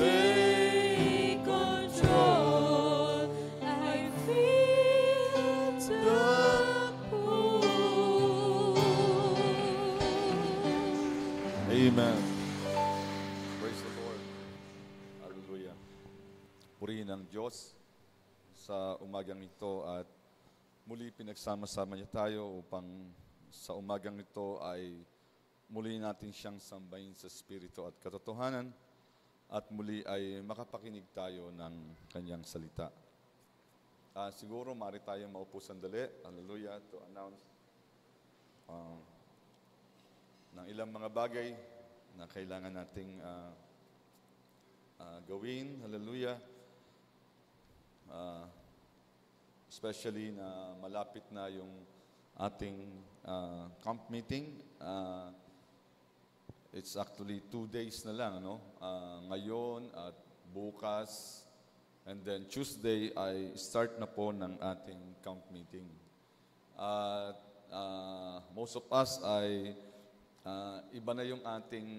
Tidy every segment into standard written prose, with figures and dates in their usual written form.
take control. I feel the pull. Amen. Praise the Lord. Hallelujah. Purihin ang Diyos sa umagang ito at muli pinagsama-sama niya tayo upang sa umagang ito ay muli natin siyang sambahin sa Espiritu at katotohanan at muli ay makapakinig tayo ng kanyang salita. Siguro maaari tayong maupo sandali. Hallelujah. To announce ng ilang mga bagay na kailangan nating gawin. Hallelujah. Especially na malapit na yung ating camp meeting. It's actually 2 days na lang, no? Ngayon at bukas. And then Tuesday ay start na po ng ating camp meeting. Most of us ay iba na yung ating,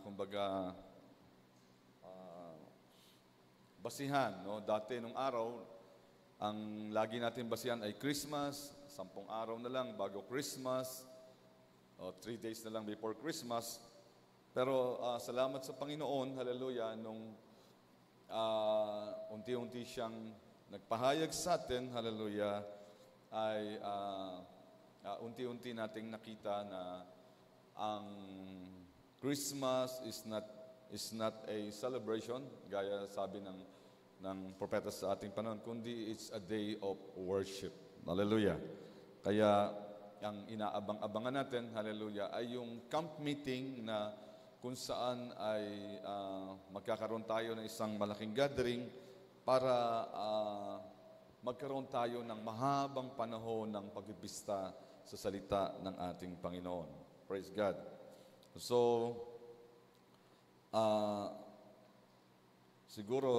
kumbaga, basihan. No? Dati nung araw, ang lagi natin basihan ay Christmas, 10 araw na lang bago Christmas, o 3 days na lang before Christmas. Pero salamat sa Panginoon, hallelujah, nung unti-unti siyang nagpahayag sa atin, hallelujah, ay unti-unti nating nakita na ang Christmas is not a celebration, gaya sabi ng propeta sa ating panahon, kundi it's a day of worship. Hallelujah. Kaya ang inaabang-abangan natin, hallelujah, ay yung camp meeting na kung saan ay magkakaroon tayo ng isang malaking gathering para magkaroon tayo ng mahabang panahon ng pagpipista sa salita ng ating Panginoon. Praise God. So, siguro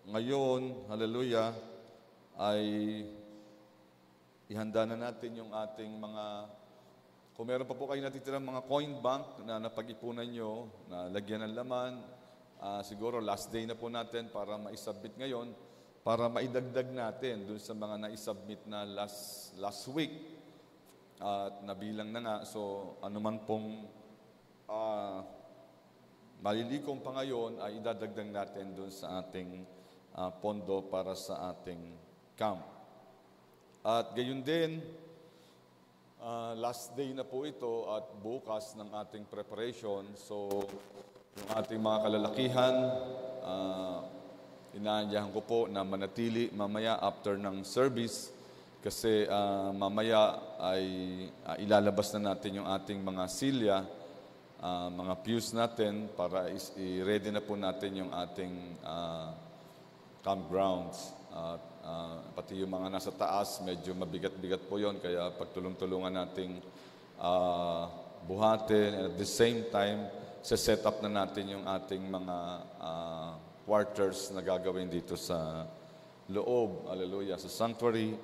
ngayon, hallelujah, ay ihanda na natin yung ating mga, kung meron pa po kayo natitirang mga coin bank na napag-ipunan nyo, na lagyan ng laman, siguro last day na po natin para ma-submit ngayon, para maidagdag natin dun sa mga na-submit na last week. At nabilang na nga, so anuman pong malilikom pa ngayon ay idadagdag natin dun sa ating pondo para sa ating camp. At gayon din, last day na po ito at bukas ng ating preparation. So, yung ating mga kalalakihan, inaanyahan ko po na manatili mamaya after ng service kasi mamaya ay ilalabas na natin yung ating mga silya, mga pews natin para i-ready na po natin yung ating campgrounds. Pati yung mga nasa taas, medyo mabigat-bigat po yon, kaya pagtulong-tulungan nating buhatin. And at the same time, set up na natin yung ating mga quarters na gagawin dito sa loob, hallelujah, sa sanctuary.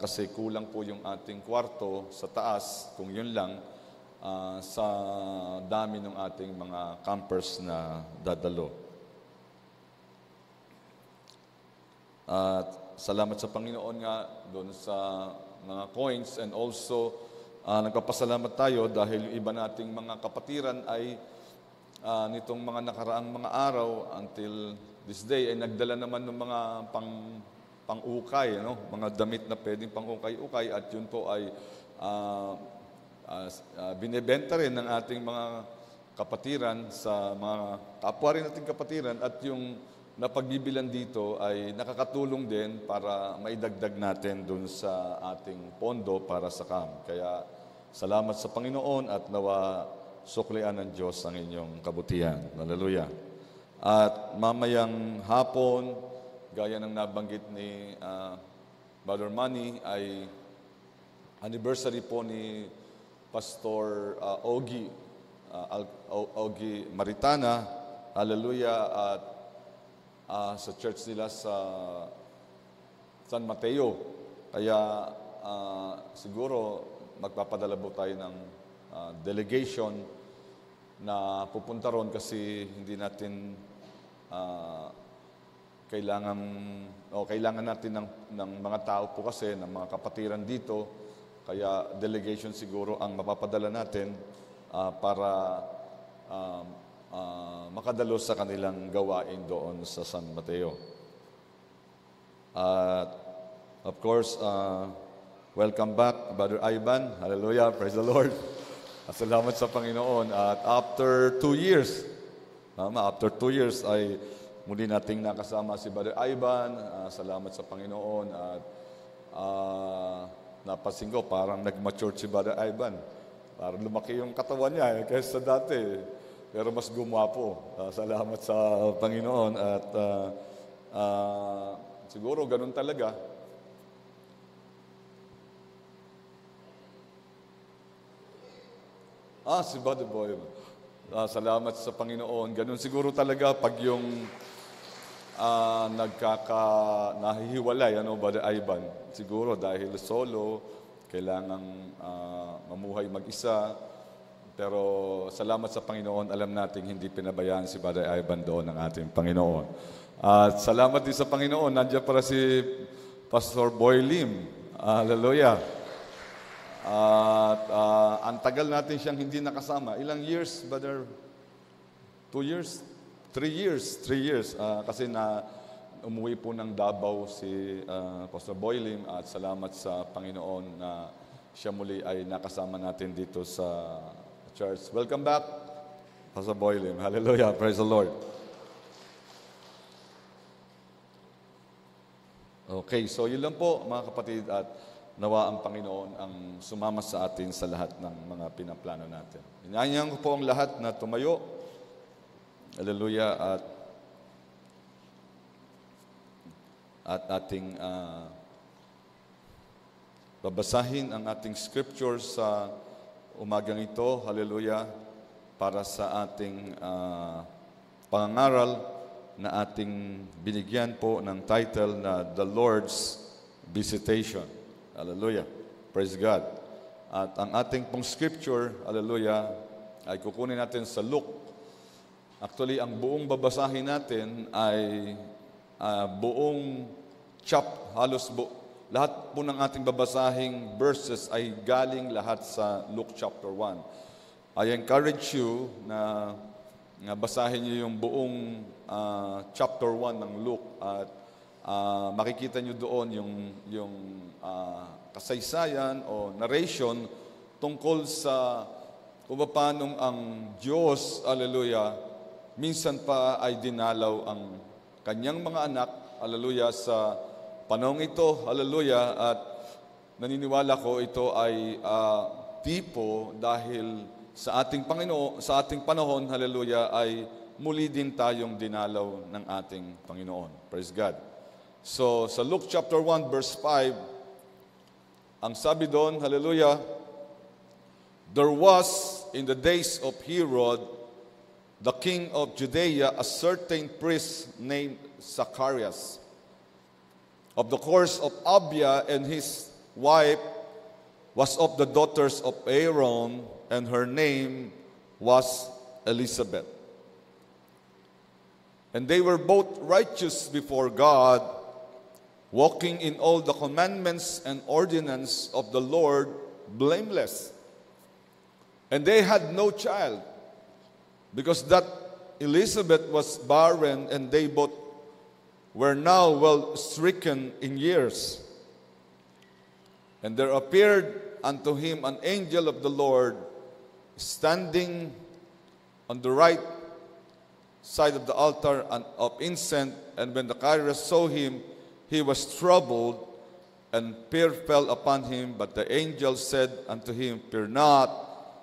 Kasi kulang po yung ating kwarto sa taas, kung yun lang, sa dami ng ating mga campers na dadalo. At salamat sa Panginoon nga doon sa mga coins, and also nagpapasalamat tayo dahil yung iba nating mga kapatiran ay nitong mga nakaraang mga araw until this day ay nagdala naman ng mga pang-ukay, no? Mga damit na pwedeng pang-ukay-ukay, at yun po ay binebenta rin ng ating mga kapatiran sa mga kapwa rin nating kapatiran, at yung napagbibilan dito ay nakakatulong din para maidagdag natin dun sa ating pondo para sa camp. Kaya salamat sa Panginoon at nawa suklian ng Diyos ang inyong kabutihan. Hallelujah. At mamayang hapon, gaya ng nabanggit ni Brother Manny, ay anniversary po ni Pastor Ogie Maritana. Hallelujah. At sa church nila sa San Mateo. Kaya siguro magpapadala po tayo ng delegation na pupunta ron kasi hindi natin kailangan natin ng mga tao po kasi, ng mga kapatiran dito, kaya delegation siguro ang mapapadala natin para makadalo sa kanilang gawain doon sa San Mateo. Of course, welcome back, Brother Ivan. Hallelujah, praise the Lord. Salamat sa Panginoon. At after 2 years, ay muli nating nakasama si Brother Ivan. Salamat sa Panginoon. At napansin ko, parang nag-mature si Brother Ivan. Parang lumaki yung katawan niya kaysa dati. Pero mas gumwapo. Salamat sa Panginoon. At siguro ganun talaga. Si Brother Boy. Salamat sa Panginoon. Ganun siguro talaga pag yung nahihiwalay, Brother Ivan. Siguro dahil solo, kailangang mamuhay mag-isa. Pero salamat sa Panginoon, alam nating hindi pinabayaan si Brother Ivan doon ng ating Panginoon. At salamat din sa Panginoon, nandiyan para si Pastor Boy Lim. Hallelujah. At ang tagal natin siyang hindi nakasama. Ilang years, Brother? 2 years? 3 years. 3 years. Kasi umuwi po ng Davao si Pastor Boy Lim at salamat sa Panginoon na siya muli ay nakasama natin dito sa church. Welcome back, Pastor Boy Lim. Hallelujah. Praise the Lord. Okay, so yun lang po mga kapatid at nawa ang Panginoon ang sumama sa atin sa lahat ng mga pinaplano natin. Inanyayahan ko po ang lahat na tumayo. Hallelujah. At ating babasahin ang ating scripture sa umagang ito, hallelujah, para sa ating pangangaral na ating binigyan po ng title na The Lord's Visitation. Hallelujah. Praise God. At ang ating pong scripture, hallelujah, ay kukunin natin sa Luke. Actually, ang buong babasahin natin ay buong lahat po ng ating babasahing verses ay galing lahat sa Luke chapter 1. I encourage you na basahin niyo yung buong chapter 1 ng Luke at makikita niyo doon yung kasaysayan o narration tungkol sa kung paano ang Diyos, hallelujah, minsan pa ay dinalaw ang kanyang mga anak, hallelujah, sa panahong ito, hallelujah, at naniniwala ko ito ay tipo dahil sa ating Panginoon, sa ating panahon, hallelujah, ay muli din tayong dinalaw ng ating Panginoon. Praise God. So, sa Luke chapter 1 verse 5, ang sabi doon, hallelujah, there was in the days of Herod, the king of Judea, a certain priest named Zacharias, of the course of Abia, and his wife was of the daughters of Aaron, and her name was Elizabeth. And they were both righteous before God, walking in all the commandments and ordinances of the Lord blameless. And they had no child, because that Elizabeth was barren, and they both were now well stricken in years. And there appeared unto him an angel of the Lord, standing on the right side of the altar of incense. And when Zacharias saw him, he was troubled, and fear fell upon him. But the angel said unto him, Fear not,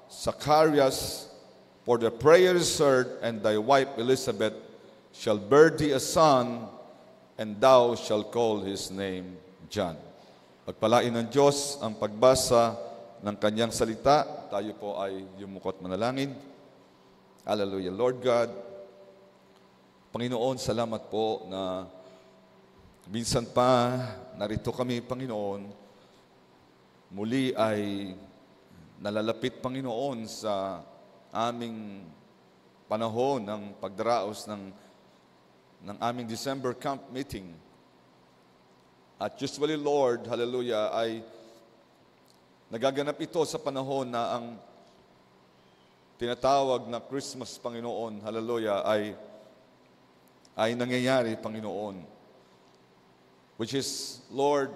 Zacharias, for the prayer is heard, and thy wife Elizabeth shall bear thee a son, and thou shalt call his name John. Pagpalain ng Diyos ang pagbasa ng kanyang salita. Tayo po ay yumukot manalangin. Hallelujah. Lord God, Panginoon, salamat po na minsan pa narito kami, Panginoon, muli ay nalalapit, Panginoon, sa aming panahon ng pagdaraos ng ng aming December camp meeting. At usually, Lord, hallelujah, ay nagaganap ito sa panahon na ang tinatawag na Christmas, Panginoon, hallelujah, ay nangyayari, Panginoon. Which is, Lord,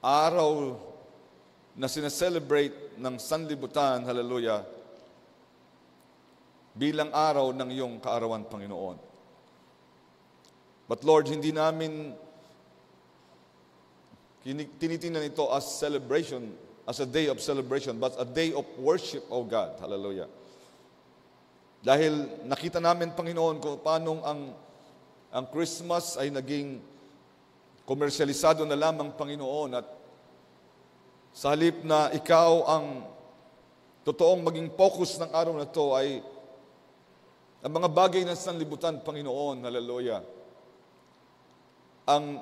araw na sineselebrate ng sanlibutan, hallelujah, bilang araw ng iyong kaarawan, Panginoon. But Lord, hindi namin tinitingnan ito as celebration, as a day of celebration, but a day of worship, O God. Hallelujah. Dahil nakita namin, Panginoon, kung paano ang Christmas ay naging komersyalisado na lamang, Panginoon, at sa halip na ikaw ang totoong maging focus ng araw na ito ay ang mga bagay ng sanlibutan, Panginoon, hallelujah, ang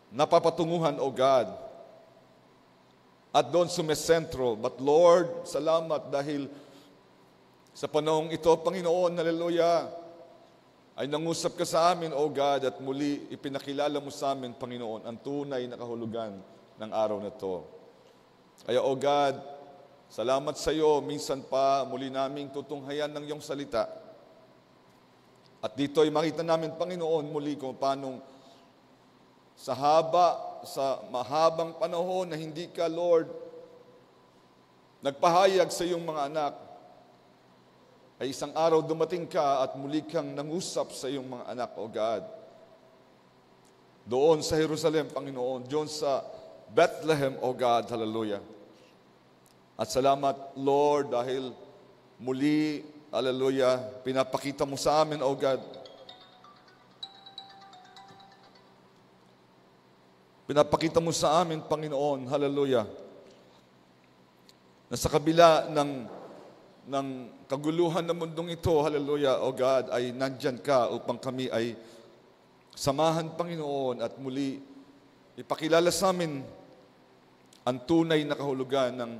napapatunguhan, O God, at doon sumesentro. But Lord, salamat dahil sa panahong ito, Panginoon, hallelujah, ay nangusap ka sa amin, O God, at muli ipinakilala mo sa amin, Panginoon, ang tunay na kahulugan ng araw na ito. Kaya, O God, salamat sa iyo, minsan pa muli naming tutunghayan ng iyong salita. At dito ay makita namin, Panginoon, muli kung paano sa mahabang panahon na hindi ka, Lord, nagpahayag sa iyong mga anak, ay isang araw dumating ka at muli kang nangusap sa iyong mga anak, O God. Doon sa Jerusalem, Panginoon, doon sa Bethlehem, O God, hallelujah. At salamat, Lord, dahil muli, hallelujah, pinapakita mo sa amin, O God, pinapakita mo sa amin, Panginoon, hallelujah, na sa kabila ng kaguluhan ng mundong ito, hallelujah, O God, ay nandyan ka upang kami ay samahan, Panginoon, at muli ipakilala sa amin ang tunay na kahulugan ng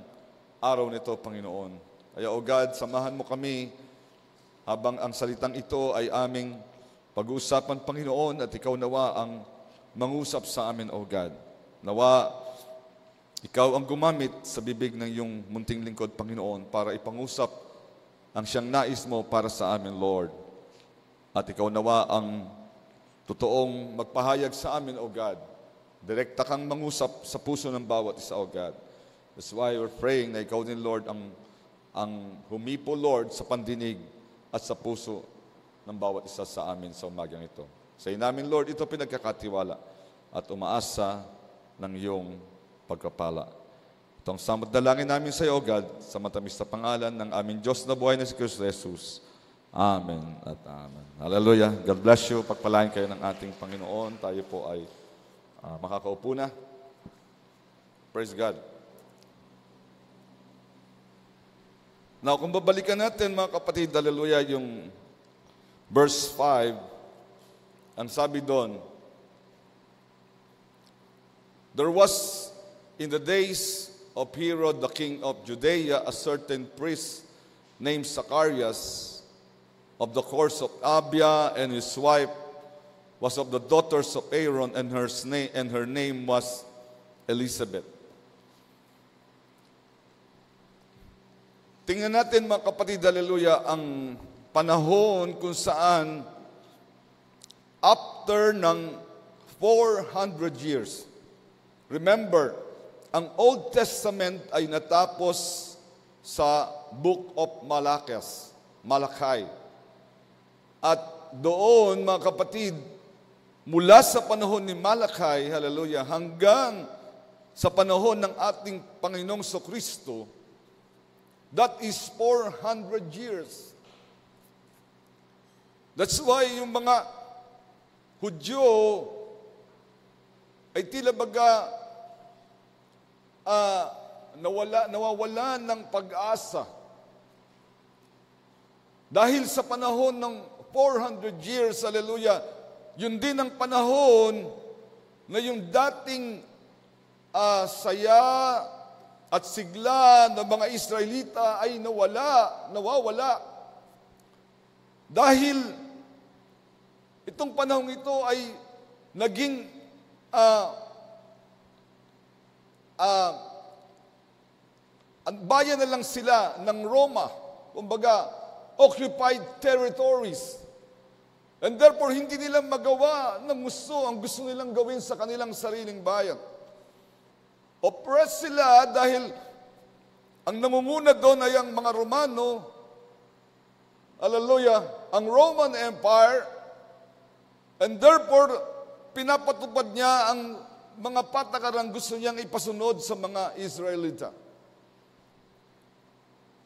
araw nito, Panginoon. Kaya, O God, samahan mo kami habang ang salitang ito ay aming pag-uusapan, Panginoon, at ikaw nawa ang mangusap sa amin, O God. Nawa, ikaw ang gumamit sa bibig ng iyong munting lingkod, Panginoon, para ipangusap ang siyang nais mo para sa amin, Lord. At ikaw nawa ang totoong magpahayag sa amin, O God. Direkta kang mangusap sa puso ng bawat isa, O God. That's why we're praying na ikaw din, Lord, ang humipo, Lord, sa pandinig at sa puso ng bawat isa sa amin sa umagang ito. Sa namin, Lord, ito pinagkakatiwala at umaasa ng iyong pagkapala. Itong samot dalangin namin sa iyo, God, sa matamis na pangalan ng aming Diyos na buhay na si Kristo Jesus. Amen at amen. Hallelujah. God bless you. Pagpalain kayo ng ating Panginoon. Tayo po ay makakaupo na. Praise God. Now, kung babalikan natin, mga kapatid, hallelujah, yung verse 5, ang sabi doon, there was in the days of Herod, the king of Judea, a certain priest named Zacharias of the course of Abia, and his wife was of the daughters of Aaron, and her name was Elizabeth. Tingnan natin, mga kapatid, hallelujah, ang panahon kung saan after ng 400 years. Remember, ang Old Testament ay natapos sa Book of Malachi. At doon, mga kapatid, mula sa panahon ni Malachi, hallelujah, hanggang sa panahon ng ating Panginoong Kristo, that is 400 years. That's why yung mga Hudyo ay tila baga nawawala ng pag-asa. Dahil sa panahon ng 400 years, hallelujah, yun din ang panahon na yung dating saya at sigla ng mga Israelita ay nawawala. Dahil itong panahong ito ay naging ang bayan na lang sila ng Roma, kumbaga occupied territories. And therefore, hindi nila magawa ng gusto ang gusto nilang gawin sa kanilang sariling bayan. Oppressed sila dahil ang namumuna doon ay ang mga Romano, hallelujah, ang Roman Empire, and therefore, pinapatupad niya ang mga patakarang gusto niyang ipasunod sa mga Israelita.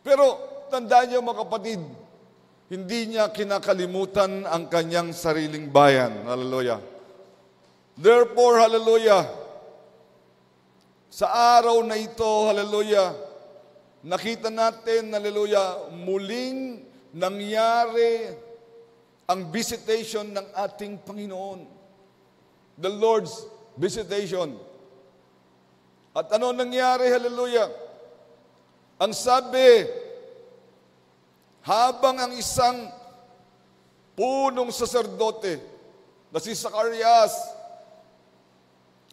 Pero, tandaan niyo mga kapatid, hindi niya kinakalimutan ang kanyang sariling bayan. Hallelujah. Therefore, hallelujah, sa araw na ito, hallelujah, nakita natin, hallelujah, muling nangyari ang visitation ng ating Panginoon. The Lord's visitation. At ano nangyari, hallelujah? Ang sabi, habang ang isang punong saserdote na si Zacarias,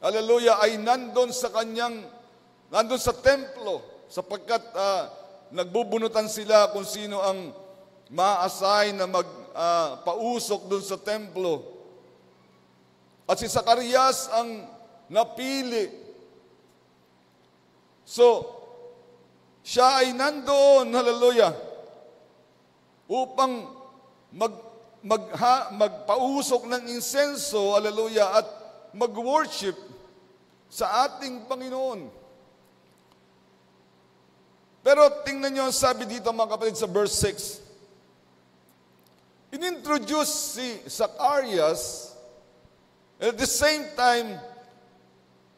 hallelujah, ay nandun sa templo, sapagkat nagbubunutan sila kung sino ang ma-assign na magpausok dun sa templo. At si Zacarias ang napili. So, siya ay nandoon, hallelujah, upang magpausok ng insenso, hallelujah, at mag-worship sa ating Panginoon. Pero tingnan niyo ang sabi dito mga kapatid sa verse 6. Inintroduce si Zacarias, at at the same time,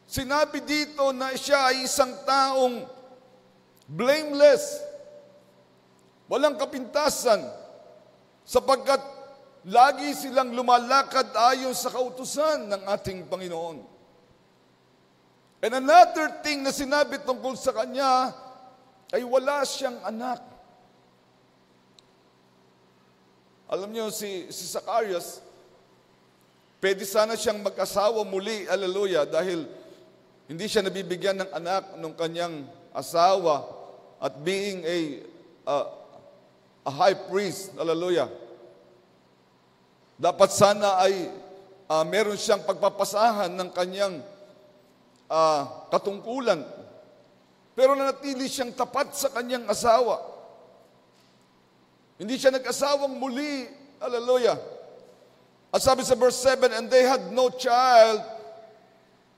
sinabi dito na siya ay isang taong blameless, walang kapintasan, sapagkat lagi silang lumalakad ayon sa kautusan ng ating Panginoon. And another thing na sinabi tungkol sa kanya ay wala siyang anak. Alam niyo, si Zacarias, pwede sana siyang mag-asawa muli, hallelujah, dahil hindi siya nabibigyan ng anak ng kanyang asawa at being a high priest, hallelujah. Dapat sana ay meron siyang pagpapasahan ng kanyang katungkulan. Pero nanatili siyang tapat sa kanyang asawa. Hindi siya nag-asawang muli, hallelujah. At sabi sa verse 7, and they had no child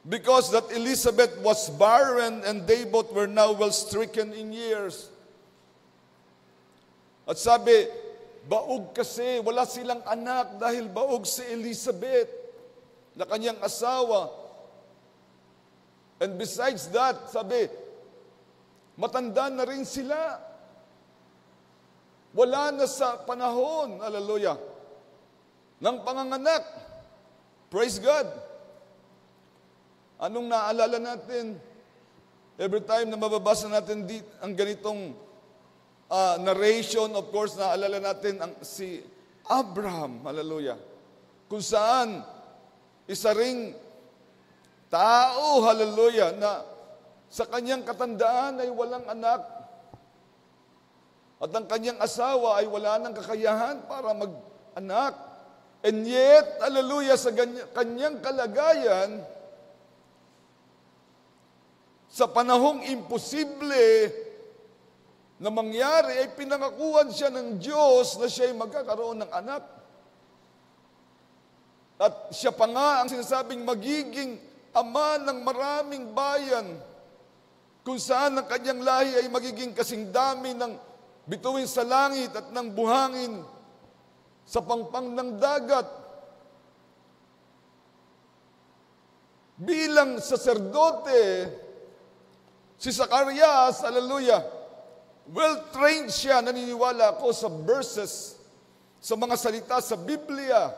because that Elizabeth was barren and they both were now well stricken in years. At sabi, baog kasi, wala silang anak dahil baog si Elizabeth na kanyang asawa. And besides that, sabi, matanda na rin sila. Wala na sa panahon, hallelujah, ng panganganak. Praise God. Anong naalala natin? Every time na mababasa natin ang ganitong narration, of course, naalala natin si Abraham, hallelujah, kung saan isa ring tao, hallelujah, na sa kanyang katandaan ay walang anak at ang kanyang asawa ay wala nang kakayahan para mag-anak. And yet, hallelujah, sa kanyang kalagayan, sa panahong imposible na mangyari, ay pinangakuan siya ng Diyos na siya ay magkakaroon ng anak. At siya pa nga ang sinasabing magiging ama ng maraming bayan, kung saan ang kanyang lahi ay magiging kasing dami ng bituin sa langit at ng buhangin sa pangpang ng dagat. Bilang saserdote, si Zacarias, hallelujah, well-trained siya, naniniwala ako sa verses, sa mga salita sa Biblia.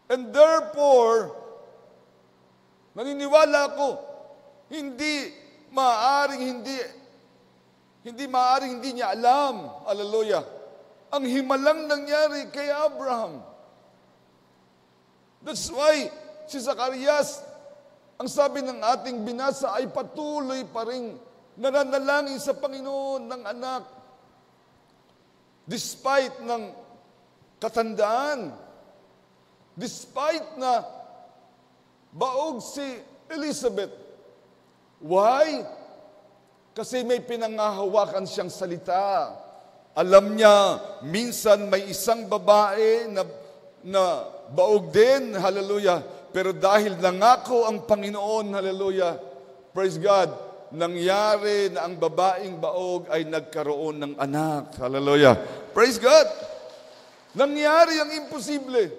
And therefore, naniniwala ako, hindi maaring hindi niya alam, hallelujah, ang himalang nangyari kay Abraham. That's why si Zacarias, ang sabi ng ating binasa ay patuloy pa rin nananalangin sa Panginoon ng anak. Despite ng katandaan, despite na baog si Elizabeth. Why? Kasi may pinangahawakan siyang salita. Alam niya, minsan may isang babae na baog din, hallelujah. Pero dahil nangako ang Panginoon, hallelujah, praise God, nangyari na ang babaeng baog ay nagkaroon ng anak. Hallelujah. Praise God. Nangyari ang imposible.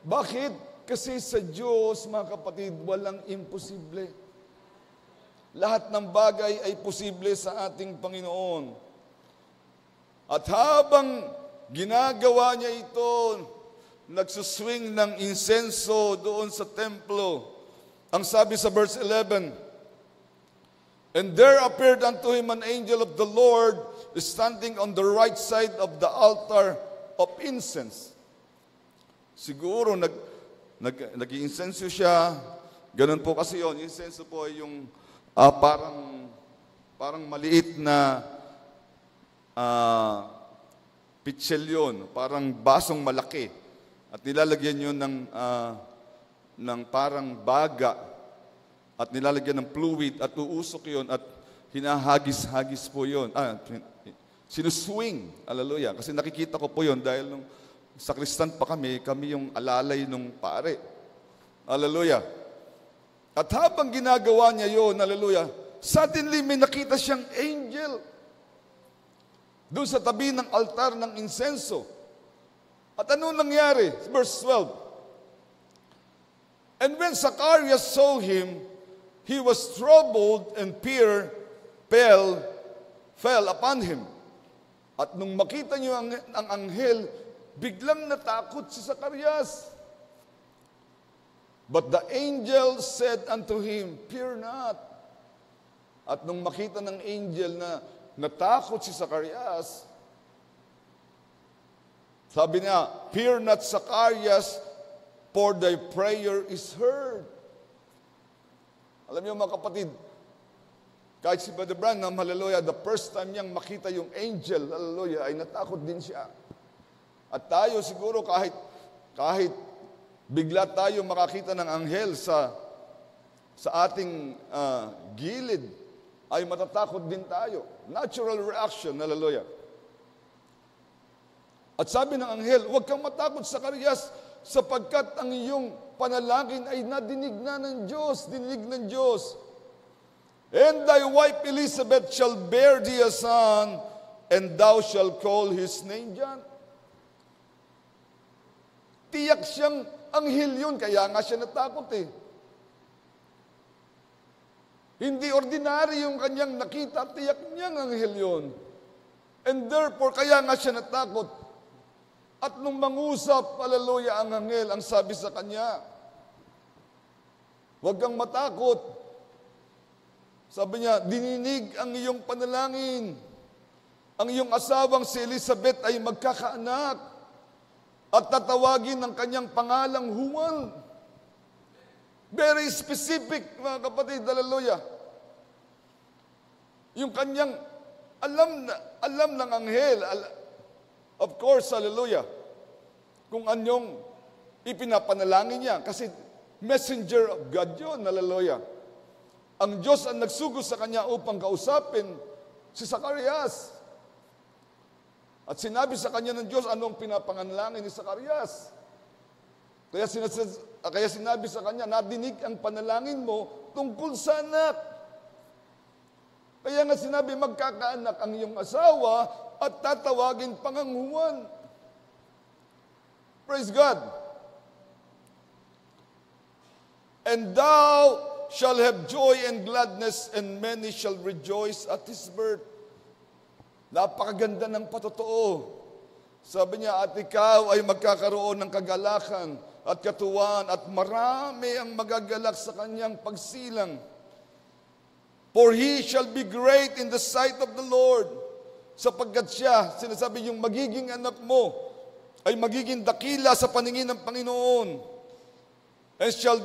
Bakit? Kasi sa Diyos, mga kapatid, walang imposible. Lahat ng bagay ay posible sa ating Panginoon. At habang ginagawa niya ito, nagsuswing ng insenso doon sa templo. Ang sabi sa verse 11, "And there appeared unto him an angel of the Lord standing on the right side of the altar of incense." Siguro nag-insenso siya. Ganun po kasi yon. Insenso po ay yung parang maliit na pitsil yun. Parang basong malaki. At nilalagyan yun ng parang baga. At nilalagyan ng fluid at uusok yun at hinahagis-hagis po yun. Sinuswing. Hallelujah. Kasi nakikita ko po yun dahil nung sakristan pa kami yung alalay nung pare. Hallelujah. At habang ginagawa niya yun, hallelujah, suddenly may nakita siyang angel doon sa tabi ng altar ng insenso. At ano nangyari? Verse 12. "And when Zacharias saw him, he was troubled and fear fell upon him." At nung makita niyo ang anghel, biglang natakot si Zacarias. But the angel said unto him, "Fear not." At nung makita ng angel na natakot si Zacarias, sabi niya, "Fear not, Zacarias, for thy prayer is heard." Alam niyo mga kapatid, kahit si Brother Branham, hallelujah, the first time niyang makita yung angel, hallelujah, ay natakot din siya. At tayo siguro kahit bigla tayo makakita ng anghel sa ating gilid, ay matatakot din tayo. Natural reaction, hallelujah. At sabi ng anghel, "Huwag kang matakot, Zacarias, sapagkat ang iyong panalangin ay nadinig na ng Diyos, dininig ng Diyos. And thy wife Elizabeth shall bear thee a son, and thou shalt call his name John." Tiyak siyang anghel yun, kaya nga siya natakot eh. Hindi ordinary yung kanyang nakita, tiyak niyang anghel yun. And therefore, kaya nga siya natakot. At nung mangusap, hallelujah, ang anghel, ang sabi sa kanya, "Huwag kang matakot." Sabi niya, "Dininig ang iyong panalangin. Ang iyong asawang si Elizabeth ay magkakaanak at tatawagin ng kanyang pangalang Juan." Very specific, mga kapatid, hallelujah. Yung kanyang alam ng anghel, of course, hallelujah, kung anyong ipinapanalangin niya. Kasi messenger of God yun, hallelujah. Ang Diyos ang nagsugo sa kanya upang kausapin si Zacarias. At sinabi sa kanya ng Diyos, anong pinapanalangin ni Zacarias? Kaya sinabi sa kanya, "Nadinig ang panalangin mo tungkol sa anak." Kaya nga sinabi, magkakaanak ang iyong asawa at tatawagin panganguhan. Praise God. "And thou shall have joy and gladness, and many shall rejoice at his birth." Napakaganda ng patotoo. Sabi niya, at ikaw ay magkakaroon ng kagalakan at katuwaan at marami ang magagalak sa kanyang pagsilang. "For he shall be great in the sight of the Lord." Sapagkat siya, sinasabi yung magiging anak mo, ay magiging dakila sa paningin ng Panginoon. and shall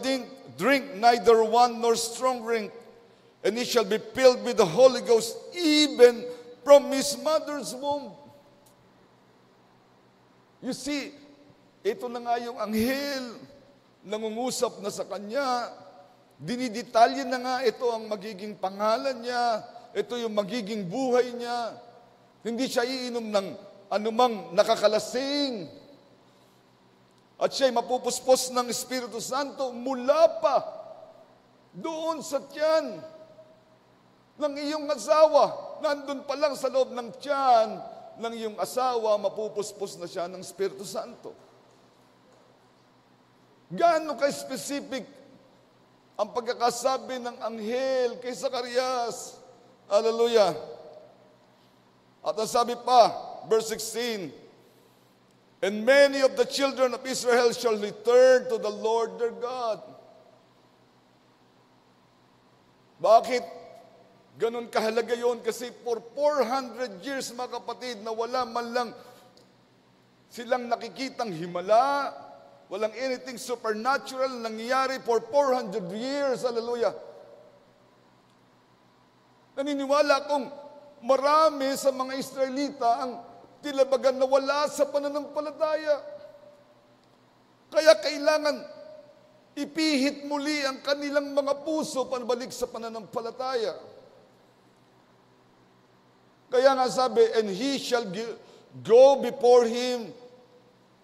drink neither wine nor strong drink, and he shall be filled with the Holy Ghost even from his mother's womb. You see, ito na nga yung anghel, nangungusap na sa kanya, dinidetalye na nga ito ang magiging pangalan niya, ito yung magiging buhay niya. Hindi siya iinom ng anumang nakakalasing. At siya'y mapupuspos ng Espiritu Santo mula pa doon sa tiyan ng iyong asawa. Nandun pa lang sa loob ng tiyan ng iyong asawa, mapupuspos na siya ng Espiritu Santo. Gaano ka-specific ang pagkakasabi ng anghel kay Zacarias? Hallelujah. At ang sabi pa, verse 16, and many of the children of Israel shall return to the Lord their God. Bakit ganun kahalaga yun? Kasi for 400 years, mga kapatid, na wala man lang silang nakikitang himala, walang anything supernatural nangyayari for 400 years. Hallelujah. Naniniwala akong marami sa mga Israelita ang tilabagan na wala sa pananampalataya. Kaya kailangan ipihit muli ang kanilang mga puso panbalik sa pananampalataya. Kaya nga sabi, and he shall go before him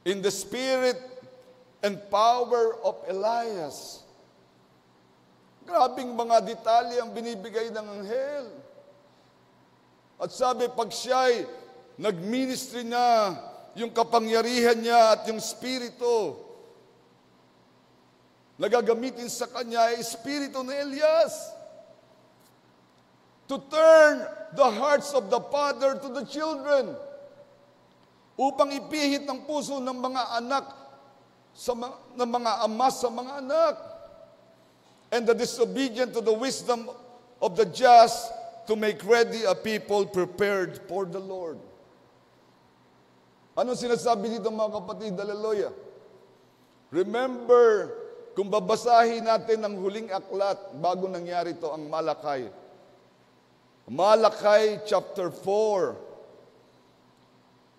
in the spirit and power of Elias. Grabing mga detalye ang binibigay ng anghel. At sabi, pag siya'y nag-ministry na, yung kapangyarihan niya at yung spirito, nagagamitin sa kanya ay spirito ni Elias to turn the hearts of the father to the children, upang ipihit ng puso ng mga anak ng mga ama sa mga anak, and the disobedient to the wisdom of the just, to make ready a people prepared for the Lord. Ano sinasabi dito, mga kapatid? Hallelujah. Remember, kung babasahin natin ang huling aklat bago nangyari ito, ang Malakay. Malakay chapter 4.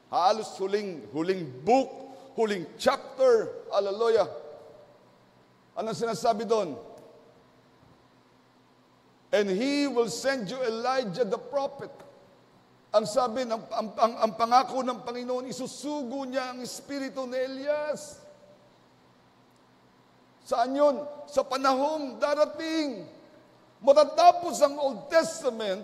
Halos huling book, huling chapter. Hallelujah. Ano sinasabi doon? And he will send you Elijah the prophet. Ang sabi, ang pangako ng Panginoon, isusugo niya ang espiritu ni Elias. Saan yun? Sa panahong darating. Matatapos ang Old Testament,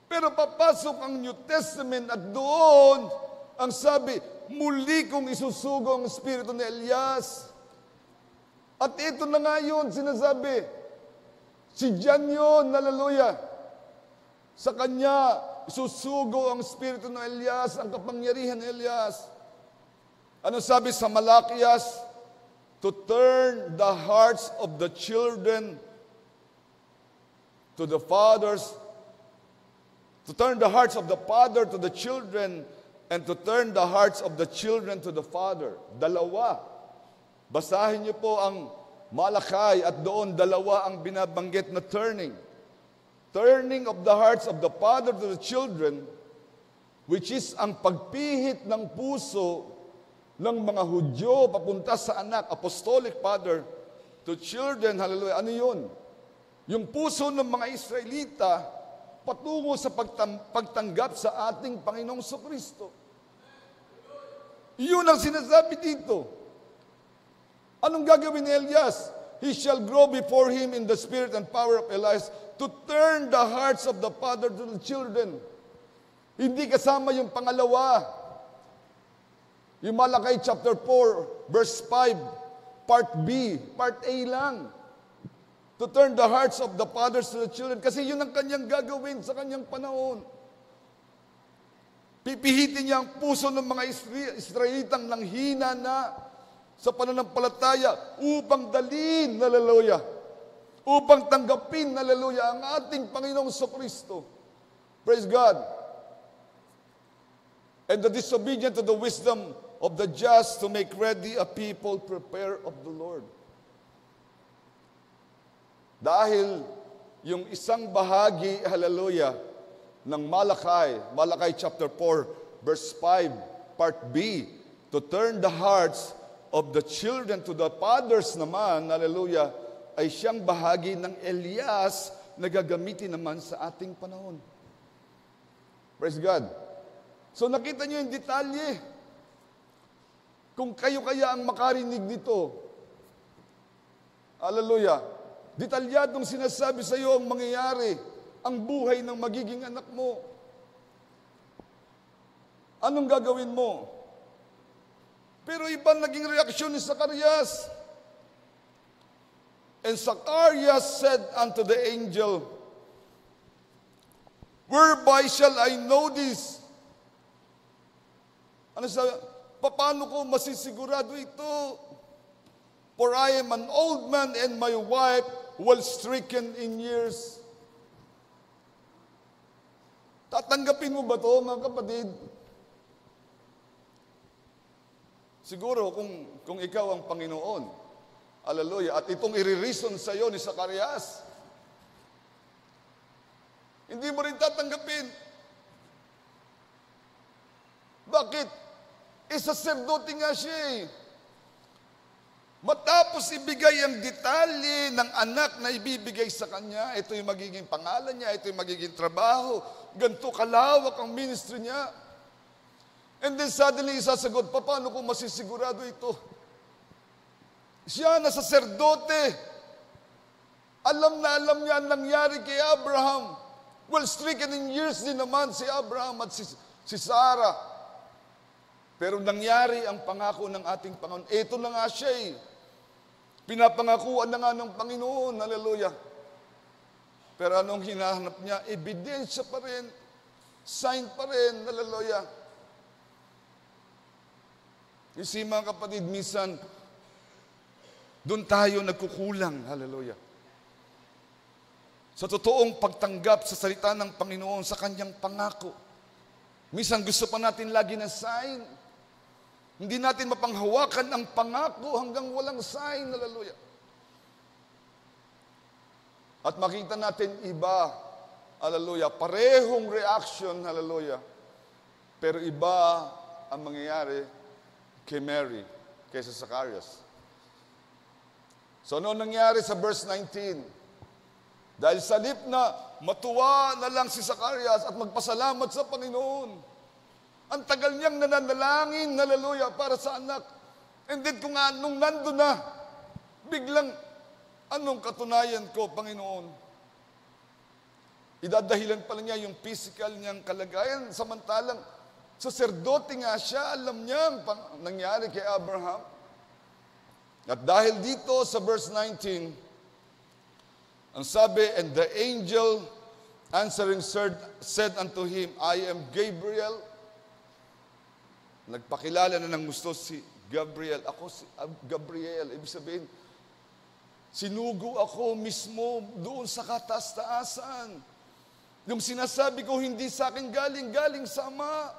pero papasok ang New Testament at doon, ang sabi, muli kong isusugo ang espiritu ni Elias. At ito na nga yun, sinasabi, si John yun, hallelujah. Sa kanya, isusugo ang espiritu ng Elias, ang kapangyarihan ni Elias. Ano sabi sa Malakias? To turn the hearts of the children to the fathers, to turn the hearts of the father to the children, and to turn the hearts of the children to the father. Dalawa. Basahin niyo po ang Malakay at doon dalawa ang binabanggit na turning. Turning of the hearts of the father to the children, which is ang pagpihit ng puso ng mga Hudyo papunta sa anak, apostolic father to children. Hallelujah. Ano yun? Yung puso ng mga Israelita patungo sa pagtanggap sa ating Panginoong Kristo. Yun ang sinasabi dito. Anong gagawin ni Elias? He shall grow before him in the spirit and power of Elias to turn the hearts of the father to the children. Hindi kasama yung pangalawa. Yung Malakay chapter 4, verse 5, part B, part A lang. To turn the hearts of the fathers to the children. Kasi yun ang kanyang gagawin sa kanyang panahon. Pipihitin niya ang puso ng mga Israelitang nanghina na sa pananampalataya upang dalhin, hallelujah, upang tanggapin, hallelujah, ang ating Panginoong Kristo. Praise God. And the disobedient to the wisdom of the just to make ready a people prepare of the Lord. Dahil yung isang bahagi, hallelujah, ng Malakay chapter 4, verse 5, part B, to turn the hearts of the children to the fathers naman, hallelujah, ay siyang bahagi ng Elias na gagamitin naman sa ating panahon. Praise God. So nakita niyo yung detalye. Kung kayo kaya ang makarinig nito, hallelujah, detalyadong sinasabi sa iyo ang mangyayari, ang buhay ng magiging anak mo. Anong gagawin mo? Pero iba naging reaksyon ni Zacarias. And Zacarias said unto the angel, whereby shall I know this? Ano sabi? Paano ko masisigurado ito? For I am an old man and my wife well stricken in years. Tatanggapin mo ba ito, mga kapatid? Siguro kung ikaw ang Panginoon, hallelujah, at itong i-reason sa iyo ni Zacarias, hindi mo rin tatanggapin. Bakit? Saserdote nga siya eh. Matapos ibigay ang detalye ng anak na ibibigay sa kanya, ito yung magiging pangalan niya, ito yung magiging trabaho, ganito kalawak ang ministry niya. And then suddenly isasagot, paano ko masisigurado ito? Siya na saserdote. Alam na alam niya ang nangyari kay Abraham. Well, stricken in years din naman si Abraham at si Sarah. Pero nangyari ang pangako ng ating Panginoon. Ito na nga siya eh. Pinapangakuan na nga ng Panginoon. Hallelujah. Pero anong hinahanap niya? Ebidensya pa rin. Sign pa rin. Hallelujah. You see, mga kapatid, minsan, doon tayo nagkukulang. Hallelujah. Sa totoong pagtanggap sa salita ng Panginoon, sa kanyang pangako. Minsan gusto pa natin lagi ng sign. Hindi natin mapanghawakan ang pangako hanggang walang sign. Hallelujah. At makita natin iba, hallelujah, parehong reaction, hallelujah. Pero iba ang mangyayari kay Mary, kaysa Zacarias. So ano nangyari sa verse 19? Dahil sa halip na matuwa na lang si Zacarias at magpasalamat sa Panginoon. Ang tagal niyang nananalangin, hallelujah, para sa anak. And then kung anong nando na, biglang, anong katunayan ko, Panginoon? Idadahilan pala niya yung physical niyang kalagayan, samantalang saserdote nga siya, alam niya ang nangyari kay Abraham. At dahil dito sa verse 19, ang sabi, and the angel answering said unto him, I am Gabriel. Nagpakilala na ng gusto si Gabriel. Ako si Gabriel. Ibig sabihin, sinugo ako mismo doon sa kataas-taasan. Yung sinasabi ko, hindi sa akin galing sa Ama.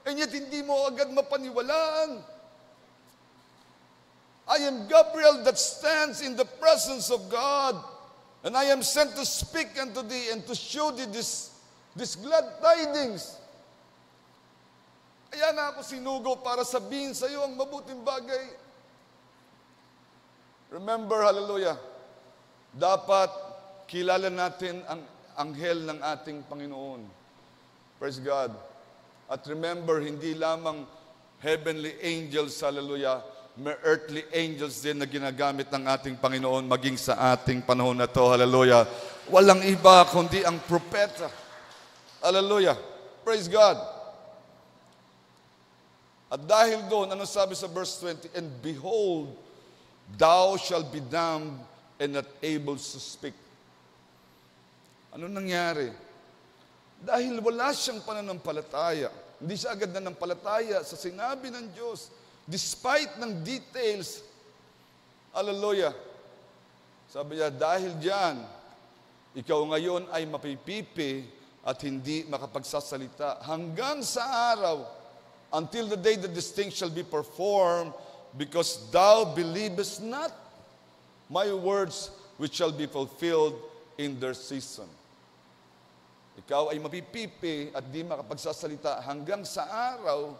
And yet, hindi mo agad mapaniwalaan. I am Gabriel that stands in the presence of God. And I am sent to speak unto thee and to show thee this glad tidings. Kaya nga ako sinugo para sabihin sa iyo ang mabuting bagay. Remember, hallelujah, dapat kilala natin ang anghel ng ating Panginoon. Praise God. At remember, hindi lamang heavenly angels, hallelujah, may earthly angels din na ginagamit ng ating Panginoon maging sa ating panahon na to. Hallelujah. Walang iba kundi ang propeta. Hallelujah. Praise God. At dahil doon, ano sabi sa verse 20? And behold, thou shalt be dumb and not able to speak. Ano nangyari? Dahil wala siyang pananampalataya. Hindi siya agad nanampalataya sa sinabi ng Diyos. Despite ng details, hallelujah, sabi niya, dahil diyan, ikaw ngayon ay mapipipi at hindi makapagsasalita hanggang sa araw until the day that these things shall be performed, because thou believest not my words which shall be fulfilled in their season. Ikaw ay mapipipi at di makapagsasalita hanggang sa araw,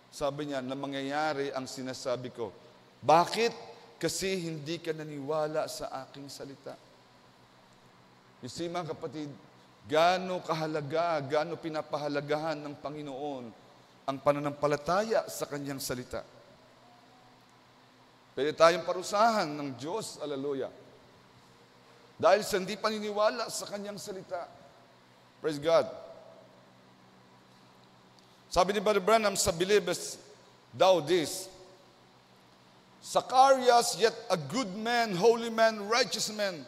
sabi niya, na mangyayari ang sinasabi ko. Bakit? Kasi hindi ka naniwala sa aking salita. You see, mga kapatid, gaano kahalaga, gaano pinapahalagahan ng Panginoon ang pananampalataya sa Kanyang salita. Pwede tayong parusahan ng Diyos, hallelujah, dahil sa hindi paniniwala sa Kanyang salita. Praise God. Sabi ni Brother Branham sa Believest Thou This, Zacharias, yet a good man, holy man, righteous man.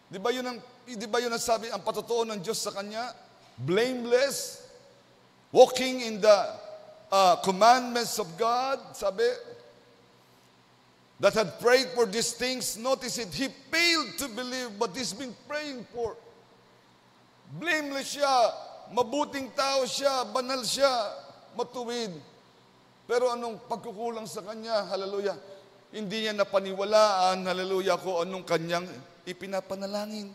Di ba yun ang sabi, ang patotoo ng Diyos sa kanya? Blameless, walking in the commandments of God, sabi, that had prayed for these things. Notice it, he failed to believe, but he's been praying for. Blameless siya, mabuting tao siya, banal siya, matuwid. Pero anong pagkukulang sa kanya, hallelujah, hindi niya napaniwalaan, hallelujah, kung anong kanyang ipinapanalangin.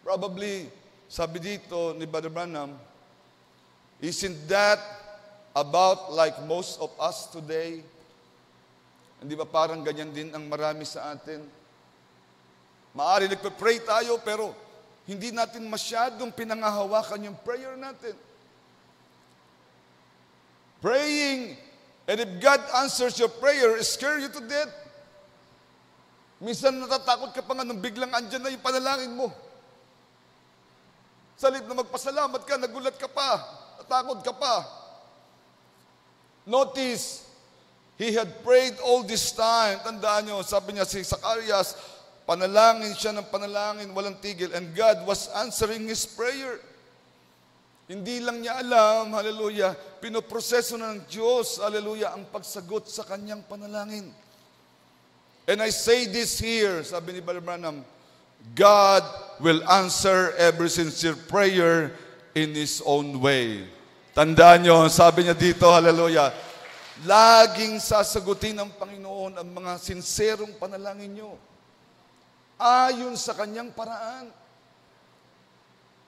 Probably, sabi dito ni Brother Branham, isn't that about like most of us today? Hindi ba parang ganyan din ang marami sa atin? Maari nagpe-pray tayo, pero hindi natin masyadong pinangahawakan yung prayer natin. Praying, and if God answers your prayer, it scare you to death. Minsan natatakot ka pa nga nung biglang andyan na yung panalangin mo. Sa halip na magpasalamat ka, nagulat ka pa, natakot ka pa. Notice, he had prayed all this time. Tandaan nyo, sabi niya si Zacharias, panalangin siya ng panalangin, walang tigil. And God was answering his prayer. Hindi lang niya alam, hallelujah, pinoproseso na ng Diyos, hallelujah, ang pagsagot sa kanyang panalangin. And I say this here, sabi ni Brother Branham, God will answer every sincere prayer in His own way. Tandaan nyo, sabi niya dito, hallelujah, laging sasagutin ng Panginoon ang mga sinserong panalangin nyo. Ayon sa kanyang paraan.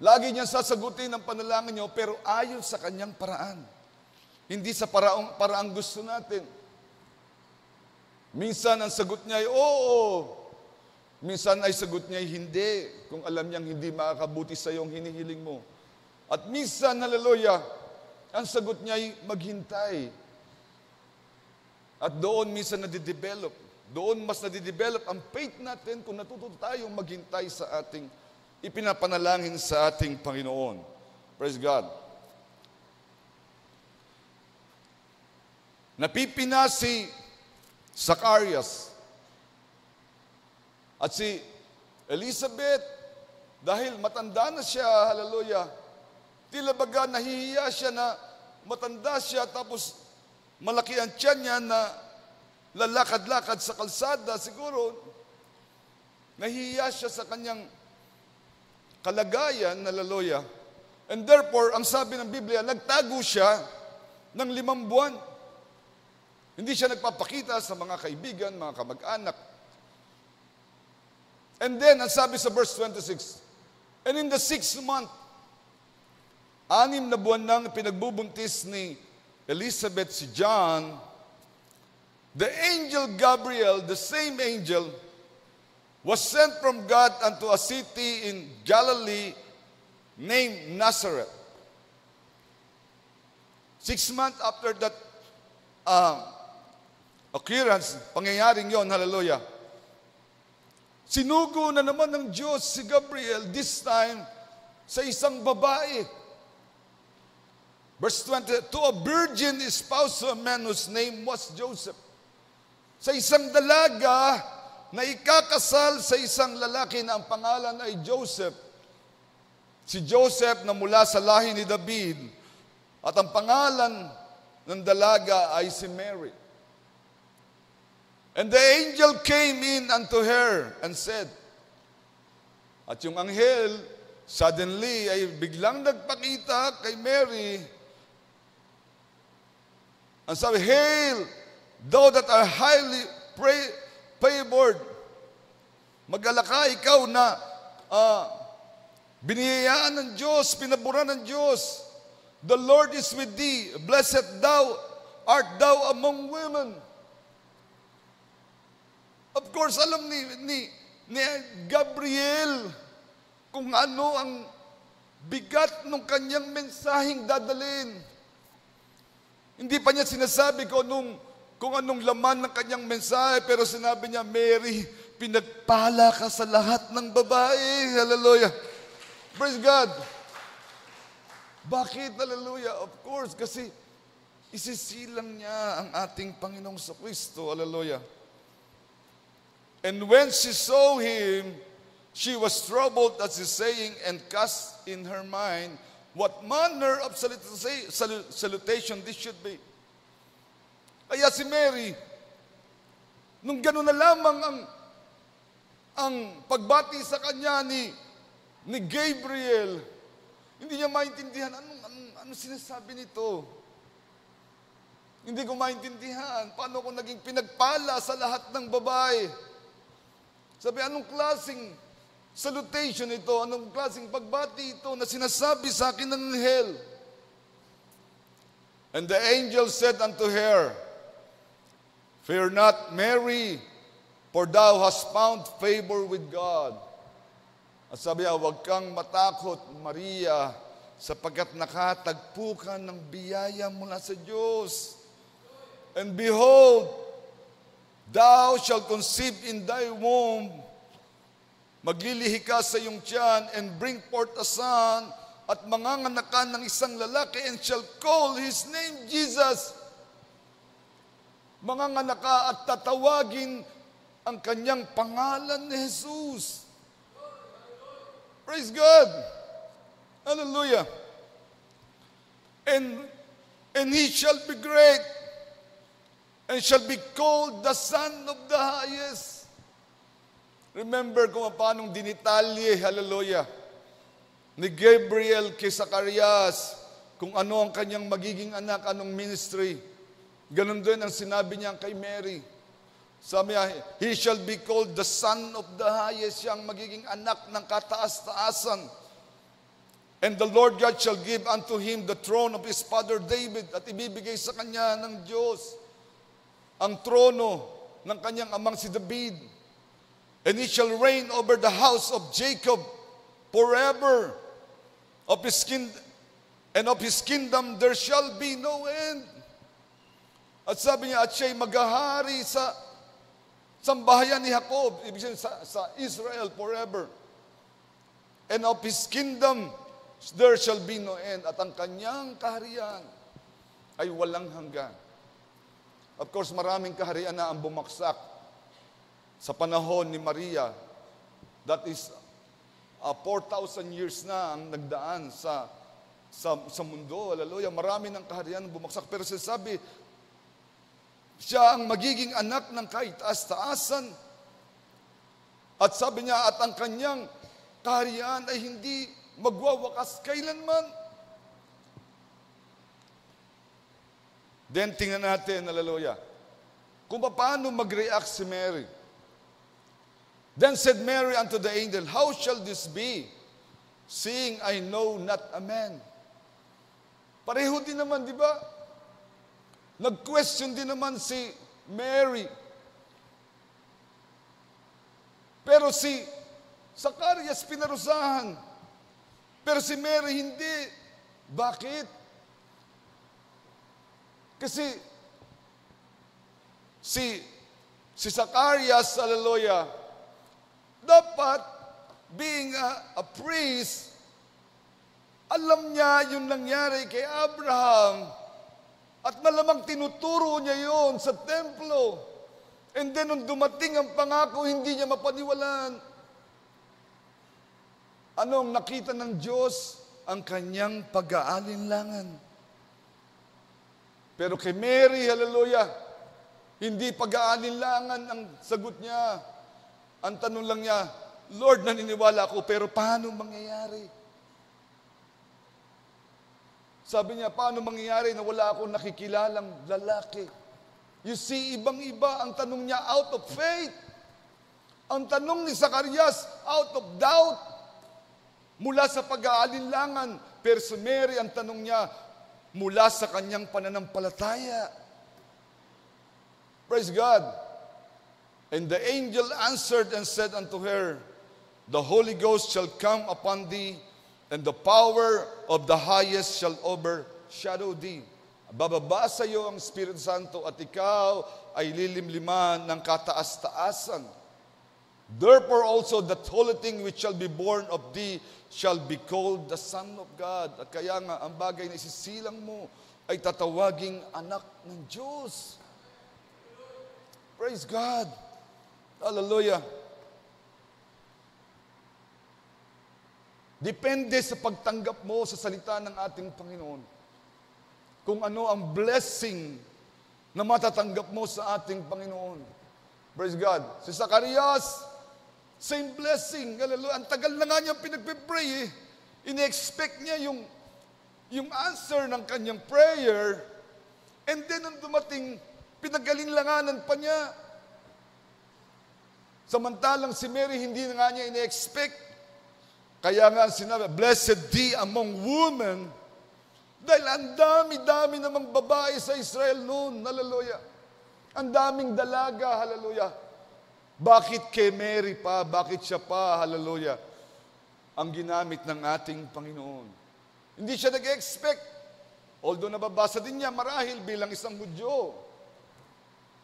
Lagi niya sasagutin ang panalangin nyo, pero ayon sa kanyang paraan. Hindi sa paraang gusto natin. Minsan ang sagot niya ay oo. Minsan ay sagot niya ay hindi. Kung alam niyang hindi makakabuti sa iyong hinihiling mo. At minsan, hallelujah, ang sagot niya ay maghintay. At doon minsan nadidevelop. Doon mas nadidevelop ang faith natin kung natututo tayong maghintay sa ating ipinapanalangin sa ating Panginoon. Praise God. Napipina si Zacharias at si Elizabeth dahil matanda na siya, hallelujah. Tila baga nahihiya siya na matanda siya tapos malaki ang tiyan niya na lalakad-lakad sa kalsada. Siguro nahihiya siya sa kanyang kalagayan na hallelujah. And therefore, ang sabi ng Biblia, nagtago siya ng 5 buwan. Hindi siya nagpapakita sa mga kaibigan, mga kamag-anak. And then, ang sabi sa verse 26, and in the 6th month, 6 na buwan nang pinagbubuntis ni Elizabeth si John, the angel Gabriel, the same angel, was sent from God unto a city in Galilee named Nazareth. 6 months after that occurrence, pangyayaring yon, hallelujah, sinugo na naman ng Diyos si Gabriel, this time, sa isang babae. Verse 20, to a virgin espoused to a man whose name was Joseph. Sa isang dalaga na ikakasal sa isang lalaki na ang pangalan ay Joseph. Si Joseph na mula sa lahi ni David, at ang pangalan ng dalaga ay si Mary. And the angel came in unto her and said, at yung anghel, suddenly ay biglang nagpakita kay Mary Ang sabi, Hail, thou that are highly favored. Mag-alaka ikaw na biniyayaan ng Diyos, pinaburan ng Diyos. The Lord is with thee. Blessed art thou among women. Of course, alam ni Gabriel kung ano ang bigat ng kanyang mensaheng dadalhin. Hindi pa niya sinasabi kung anong laman ng kanyang mensahe, pero sinabi niya, Mary, pinagpala ka sa lahat ng babae. Hallelujah. Praise God. Bakit? Hallelujah. Of course, kasi isisilang niya ang ating Panginoong Kristo. Hallelujah. And when she saw him, she was troubled at his saying and cast in her mind what manner of salutation this should be. Kaya si Mary, nung gano'n na lamang ang pagbati sa kanya ni Gabriel, hindi niya maintindihan, ano sinasabi nito? Hindi ko maintindihan. Paano ko naging pinagpala sa lahat ng babae? Sabi, anong klaseng salutation ito? Anong klaseng pagbati ito na sinasabi sa akin ng anghel? And the angel said unto her, Fear not, Mary, for thou hast found favor with God. At sabi niya, huwag kang matakot, Maria, sapagkat nakatagpo ka ng biyaya mula sa Diyos. And behold, thou shalt conceive in thy womb, maglilihi ka sa iyong tiyan, and bring forth a son, at manganganak ka ng isang lalaki, and shall call his name Jesus. Manganganak ka at tatawagin ang kanyang pangalan ni Jesus. Praise God. Hallelujah. And he shall be great, and shall be called the Son of the Highest. Remember kung paano dinitalye, hallelujah, ni Gabriel kay Zacarias, kung ano ang kanyang magiging anak, anong ministry. Ganon din ang sinabi niya kay Mary. Sabi niya, he shall be called the Son of the Highest. Siya ang magiging anak ng kataas-taasan. And the Lord God shall give unto him the throne of his father David. At ibibigay sa kanya ng Diyos ang trono ng kanyang amang si David. And he shall reign over the house of Jacob forever. Of his kingdom there shall be no end. At sabi niya, at siya'y maghahari sa sambahayan ni Jacob, ibig sabihin sa Israel forever. And of his kingdom there shall be no end. At ang kanyang kaharian ay walang hanggan. Of course, maraming kaharian na ang bumaksak sa panahon ni Maria. That is 4,000 years na ang nagdaan sa mundo. Hallelujah. Marami ng kaharian bumagsak. Pero sinasabi, siya ang magiging anak ng kaitaas-taasan. At sabi niya, at ang kanyang kaharian ay hindi magwawakas kailanman. Then tingnan natin, hallelujah, kung paano mag-react si Mary. Then said Mary unto the angel, How shall this be, seeing I know not a man? Pareho din naman, di ba? Nag-question din naman si Mary. Pero si Zacarias pinarusahan. Pero si Mary hindi. Bakit? Kasi si Zacarias, hallelujah, dapat being a priest, alam niya yung nangyari kay Abraham. At malamang tinuturo niya yon sa templo. And then, nung dumating ang pangako, hindi niya mapaniwalaan. Anong nakita ng Diyos? Ang kanyang pag-aalinlangan. Pero kay Mary, hallelujah, hindi pag-aalinlangan ang sagot niya. Ang tanong lang niya, Lord, naniniwala ako, pero paano mangyayari? Sabi niya, paano mangyayari na wala akong nakikilalang lalaki? You see, ibang-iba ang tanong niya out of faith. Ang tanong ni Zacarias, out of doubt. Mula sa pag-aalinlangan. Pero si Mary, ang tanong niya, mula sa kanyang pananampalataya. Praise God. And the angel answered and said unto her, the Holy Ghost shall come upon thee, and the power of the highest shall overshadow thee. Bababa sa iyo ang Espiritu Santo at ikaw ay lilimliman ng kataas-taasan. Therefore also that holy thing which shall be born of thee shall be called the Son of God. At kaya nga, ang bagay na isisilang mo ay tatawaging anak ng Diyos. Praise God. Hallelujah. Depende sa pagtanggap mo sa salita ng ating Panginoon. Kung ano ang blessing na matatanggap mo sa ating Panginoon. Praise God. Si Zacarias, same blessing. Hallelujah. Ang tagal na nga niya pinagpipray eh. Ine-expect niya yung answer ng kanyang prayer. And then nung dumating, pinagalinlanganan pa niya. Samantalang si Mary, hindi na nga niya ine-expect. Kaya nga sinabi, blessed thee among women. Dahil ang dami-dami namang babae sa Israel noon. Hallelujah. Ang daming dalaga. Hallelujah. Bakit kay Mary pa? Bakit siya pa? Hallelujah. Ang ginamit ng ating Panginoon. Hindi siya nag-expect. Although nababasa din niya marahil bilang isang Hudyo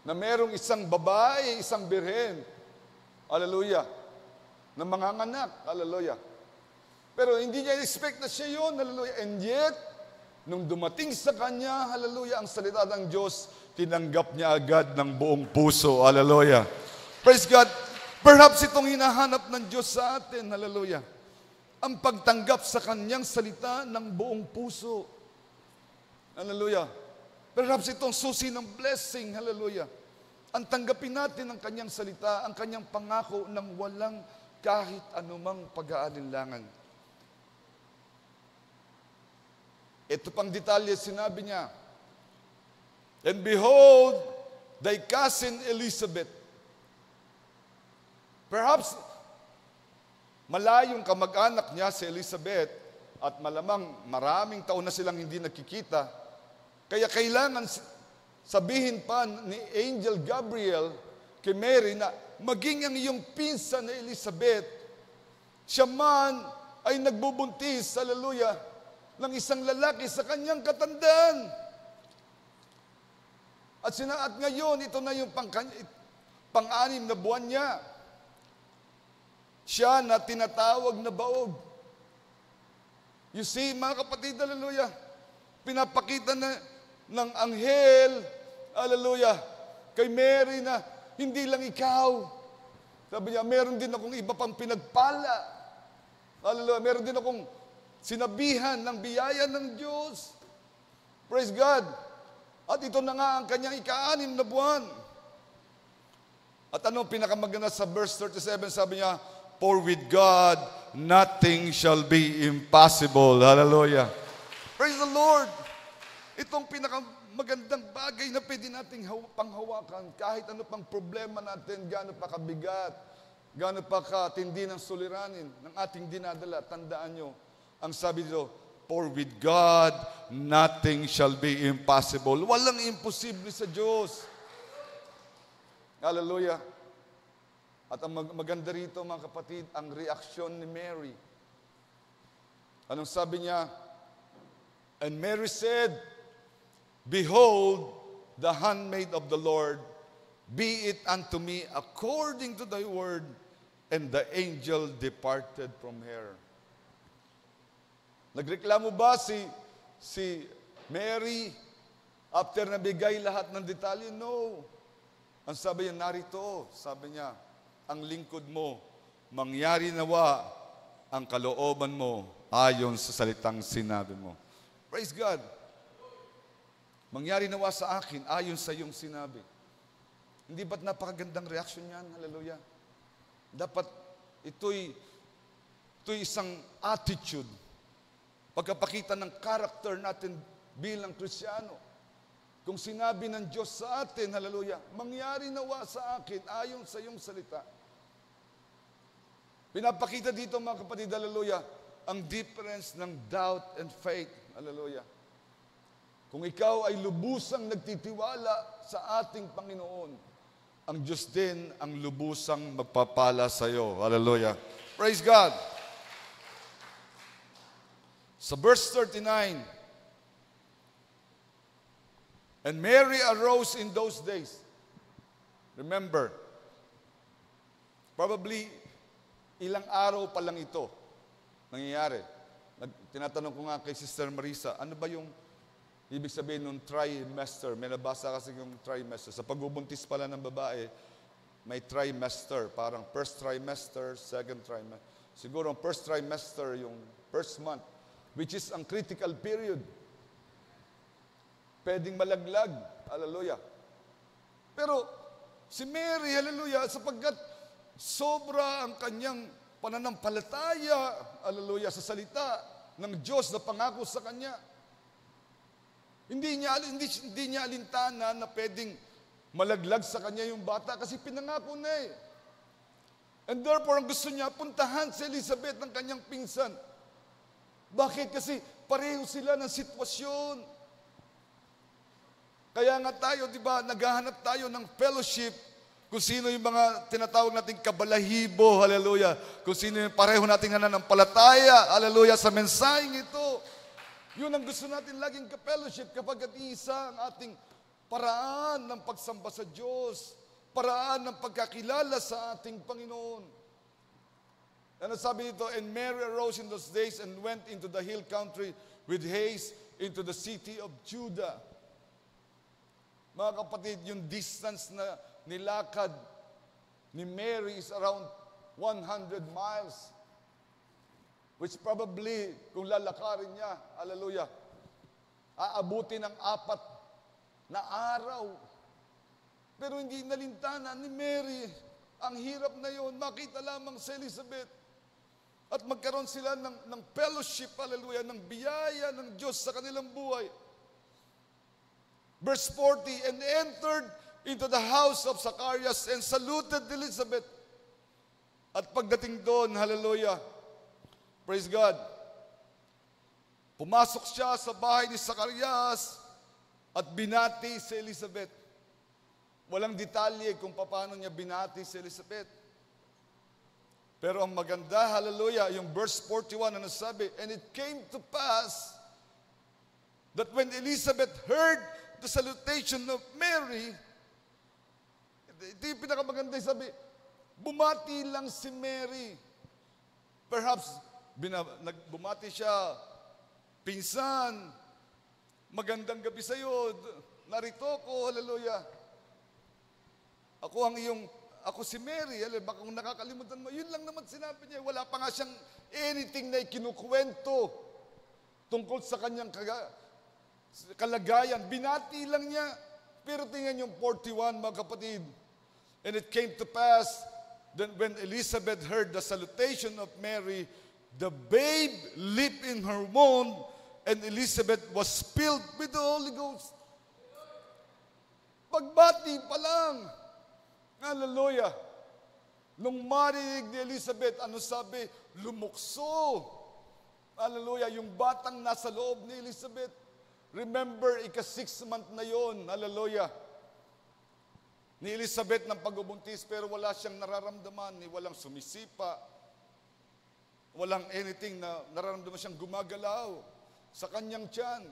na merong isang babae, isang birhen. Hallelujah. Na manganganak. Hallelujah. Pero hindi niya expect na siya yun. Hallelujah. And yet, nung dumating sa kanya, hallelujah, ang salita ng Diyos, tinanggap niya agad ng buong puso. Hallelujah. Praise God. Perhaps itong hinahanap ng Diyos sa atin. Hallelujah. Ang pagtanggap sa kanyang salita ng buong puso. Hallelujah. Perhaps itong susi ng blessing. Hallelujah. Ang tanggapin natin ang kanyang salita, ang kanyang pangako ng walang kahit anumang pag-aalinlangan. Ito pang detalye, sinabi niya, and behold, thy cousin Elizabeth. Perhaps, malayong kamag-anak niya si Elizabeth, at malamang maraming taon na silang hindi nakikita, kaya kailangan sabihin pa ni Angel Gabriel kay Mary na maging ang iyong pinsan na Elizabeth, siya man ay nagbubuntis, hallelujah, ng isang lalaki sa kanyang katandaan. At ngayon, ito na yung pang-anim na buwan niya. Siya na tinatawag na baog. You see, mga kapatid, hallelujah, pinapakita na ng anghel, hallelujah, kay Mary na hindi lang ikaw. Sabi niya, meron din akong iba pang pinagpala. Hallelujah, meron din akong sinabihan ng biyaya ng Diyos. Praise God. At ito na nga ang kanyang ika-6 na buwan. At ano pinakamaganda sa verse 37, sabi niya, for with God, nothing shall be impossible. Hallelujah. Praise the Lord. Itong pinakamagandang bagay na pwede nating panghawakan kahit ano pang problema natin, gaano pa kabigat, gaano pa katindi ng suliranin ng ating dinadala. Tandaan nyo, ang sabi dito, for with God, nothing shall be impossible. Walang imposible sa Diyos. Hallelujah. At ang maganda rito, mga kapatid, ang reaksyon ni Mary. Anong sabi niya? And Mary said, behold, the handmaid of the Lord, be it unto me according to thy word. And the angel departed from her. Nagreklamo ba si Mary after nabigay lahat ng detalye? No. Ang sabi niya, narito, sabi niya, ang lingkod mo, mangyari nawa ang kalooban mo ayon sa salitang sinabi mo. Praise God. Mangyari nawa sa akin ayon sa iyong sinabi. Hindi ba't napakagandang reaksyon yan? Hallelujah. Dapat ito'y isang attitude pagkapakita ng character natin bilang Kristiyano. Kung sinabi ng Diyos sa atin, hallelujah, mangyari nawa sa akin ayon sa iyong salita. Pinapakita dito mga kapatid, hallelujah, ang difference ng doubt and faith, hallelujah. Kung ikaw ay lubusang nagtitiwala sa ating Panginoon, ang Diyos din ang lubusang magpapala sa iyo, hallelujah. Praise God. Sa verse 39, and Mary arose in those days. Remember, probably ilang araw pa lang ito nangyayari. Tinatanong ko nga kay Sister Marisa, ano ba yung ibig sabihin ng trimester? May nabasa kasi yung trimester. Sa pagbubuntis pala ng babae, may trimester. Parang first trimester, second trimester. Siguro ang first trimester, yung first month, which is ang critical period. Pwedeng malaglag. Hallelujah. Pero si Mary, hallelujah, sapagkat sobra ang kanyang pananampalataya, hallelujah, sa salita ng Diyos na pangako sa kanya. Hindi niya alintana na pwedeng malaglag sa kanya yung bata kasi pinangako na eh. And therefore, ang gusto niya, puntahan si Elizabeth ng kanyang pinsan. Bakit? Kasi pareho sila ng sitwasyon. Kaya nga tayo, di ba, naghahanap tayo ng fellowship kung sino yung mga tinatawag nating kabalahibo, hallelujah. Kung sino yung pareho nating nananampalataya, hallelujah, sa mensaheng ito. Yun ang gusto natin laging ka-fellowship kapag isa ang ating paraan ng pagsamba sa Diyos, paraan ng pagkakilala sa ating Panginoon. Ano sabi dito? And Mary arose in those days and went into the hill country with haste into the city of Judah. Mga kapatid, yung distance na nilakad ni Mary is around 100 miles. Which probably, kung lalakarin niya, hallelujah, aabuti ng 4 na araw. Pero hindi nalintana ni Mary. Ang hirap na yon, makita lamang si Elizabeth. At magkaroon sila ng fellowship, hallelujah, ng biyaya ng Diyos sa kanilang buhay. Verse 40, and entered into the house of Zacharias and saluted Elizabeth. At pagdating doon, hallelujah, praise God, pumasok siya sa bahay ni Zacharias at binati si Elizabeth. Walang detalye kung paano niya binati si Elizabeth. Pero ang maganda, hallelujah, yung verse 41, ano sabi? And it came to pass that when Elizabeth heard the salutation of Mary, ito yung pinakamaganda, sabi, bumati lang si Mary. Perhaps, bumati siya, pinsan, magandang gabi sa'yo, narito ko, hallelujah. Ako si Mary, baka kung nakakalimutan mo, yun lang naman sinabi niya. Wala pa nga siyang anything na ikinukwento tungkol sa kanyang kalagayan. Binati lang niya. Pero tingnan yung 41, mga kapatid. And it came to pass that when Elizabeth heard the salutation of Mary, the babe leaped in her womb, and Elizabeth was filled with the Holy Ghost. Pagbati pa lang. Hallelujah. Nung marinig ni Elizabeth, ano sabi? Lumukso. Hallelujah. Yung batang nasa loob ni Elizabeth. Remember, ika-6 month na yon. Hallelujah. Ni Elizabeth ng pagbubuntis, pero wala siyang nararamdaman, walang sumisipa, walang anything na nararamdaman siyang gumagalaw sa kanyang tiyan.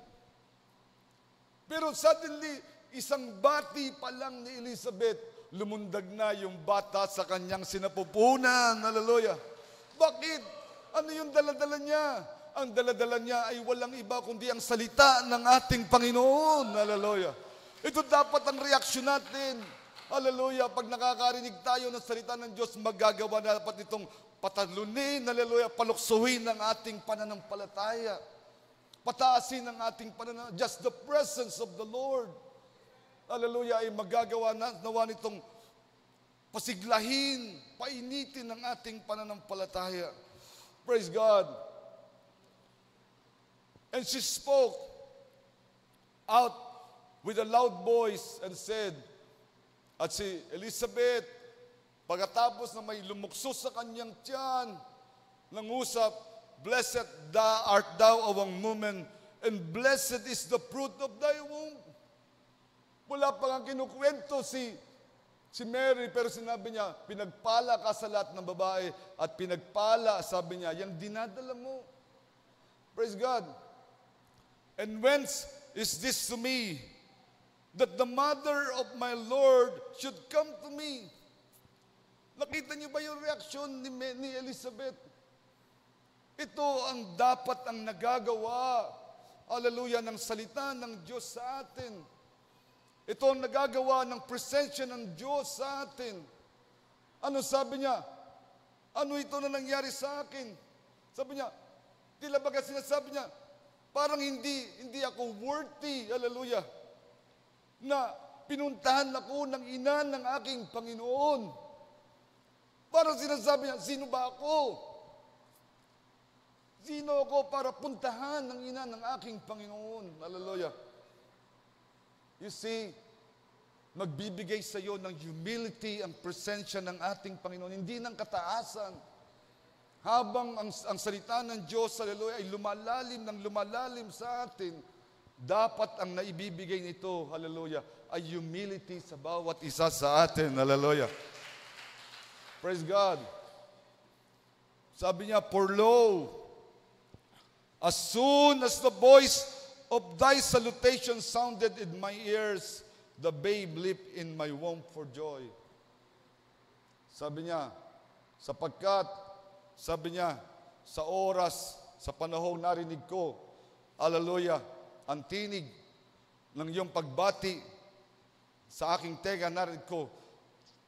Pero suddenly, isang bati pa lang ni Elizabeth, lumundag na yung bata sa kanyang sinapupunan. Hallelujah. Bakit? Ano yung daladala niya? Ang daladala niya ay walang iba kundi ang salita ng ating Panginoon. Hallelujah. Ito dapat ang reaksyon natin. Hallelujah. Pag nakakarinig tayo ng salita ng Diyos, magagawa na dapat itong patalunin, hallelujah, paluksuhin ng ating pananampalataya. Pataasin ang ating pananampalataya. Just the presence of the Lord, hallelujah, ay magagawa na nawa nitong pasiglahin, painitin ang ating pananampalataya. Praise God. And she spoke out with a loud voice and said, at si Elizabeth, pagkatapos na may lumukso sa kanyang tiyan, nangusap, "Blessed art thou among women, and blessed is the fruit of thy womb." Wala pa nga kinukwento si Mary, pero sinabi niya, pinagpala ka sa lahat ng babae, at pinagpala, sabi niya, yung dinadala mo. Praise God. And whence is this to me, that the mother of my Lord should come to me? Nakita niyo ba yung reaksyon ni Elizabeth? Ito ang dapat ang nagagawa, hallelujah, ng salita ng Diyos sa atin. Ito ang nagagawa ng presensya ng Diyos sa atin. Ano sabi niya? Ano ito na nangyari sa akin? Sabi niya, tila baga sinasabi niya, parang hindi ako worthy, hallelujah, na pinuntahan ako ng ina ng aking Panginoon. Parang sinasabi niya, sino ba ako? Sino ako para puntahan ng ina ng aking Panginoon? Hallelujah. You see, magbibigay sa iyo ng humility ang presensya ng ating Panginoon, hindi ng kataasan. Habang ang salita ng Diyos, hallelujah, ay lumalalim sa atin, dapat ang naibibigay nito, hallelujah, ay humility sa bawat isa sa atin, hallelujah. Praise God. Sabi niya, "For lo, as soon as the voice of thy salutation sounded in my ears, the babe leaped in my womb for joy." Sabi niya, sapagkat, sabi niya, sa oras, sa panahong narinig ko, hallelujah, ang tinig ng iyong pagbati sa aking tenga, narinig ko,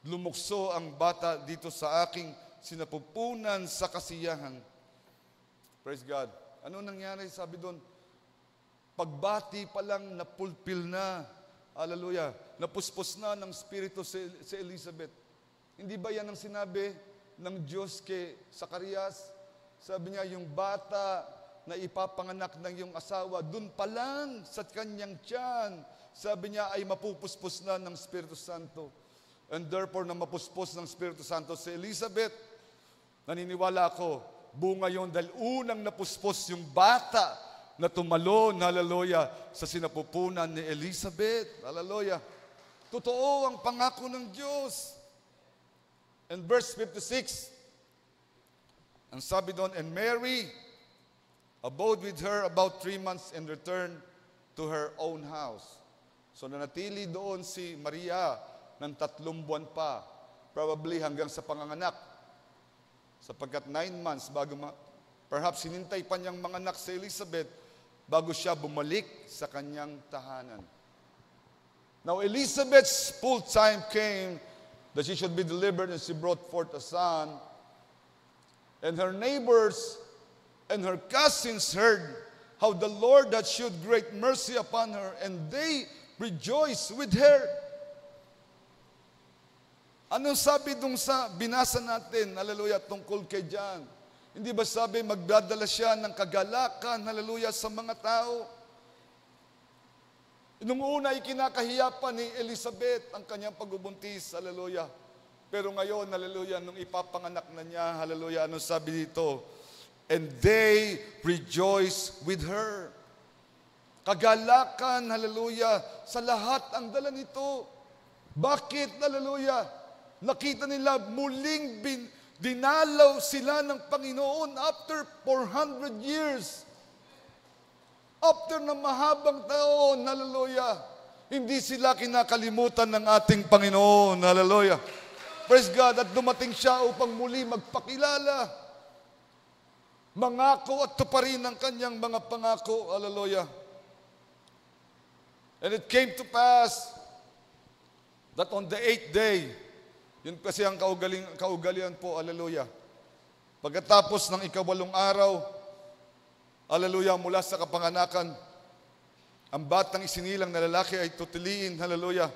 lumukso ang bata dito sa aking sinapupunan sa kasiyahan. Praise God. Ano nangyari? Sabi doon, pagbati pa lang napulpil na, hallelujah, napuspos na ng Espiritu si Elizabeth. Hindi ba yan ang sinabi ng Diyos kay Zacarias? Sabi niya, yung bata na ipapanganak ng iyong asawa, dun pa lang sa kanyang tiyan, sabi niya ay mapupuspos na ng Espiritu Santo. And therefore, na mapuspos ng Espiritu Santo si Elizabeth, naniniwala ako, bunga yon dahil unang napuspos yung bata na tumalon, hallelujah, sa sinapupunan ni Elizabeth. Hallelujah. Totoo ang pangako ng Diyos. And verse 56, ang sabi doon, "And Mary abode with her about 3 months and returned to her own house." So nanatili doon si Maria ng 3 buwan pa, probably hanggang sa panganganak. Sapagkat 9 months bago, perhaps hinintay pa niyang manganak si Elizabeth bago siya bumalik sa kanyang tahanan. Now Elizabeth's full time came that she should be delivered, and she brought forth a son. And her neighbors and her cousins heard how the Lord had shewed great mercy upon her, and they rejoiced with her. Anong sabi dun sa binasa natin, hallelujah, tungkol kay John? Hindi ba sabi, magdadala siya ng kagalakan, hallelujah, sa mga tao? Nung una ay kinakahiya pa ni Elizabeth ang kanyang pagbubuntis, hallelujah. Pero ngayon, hallelujah, nung ipapanganak na niya, hallelujah, ano sabi dito? And they rejoice with her. Kagalakan, hallelujah, sa lahat ang dala nito. Bakit, hallelujah? Nakita nila muling dinalaw sila ng Panginoon after 400 years. After na mahabang taon, hallelujah, hindi sila kinakalimutan ng ating Panginoon, hallelujah. Praise God, at dumating siya upang muli magpakilala. Mangako at tuparin ang kanyang mga pangako, hallelujah. And it came to pass that on the 8th day, yun kasi ang kaugalian po, hallelujah. Pagkatapos ng 8 araw, hallelujah, mula sa kapanganakan, ang batang isinilang na lalaki ay tutiliin, hallelujah.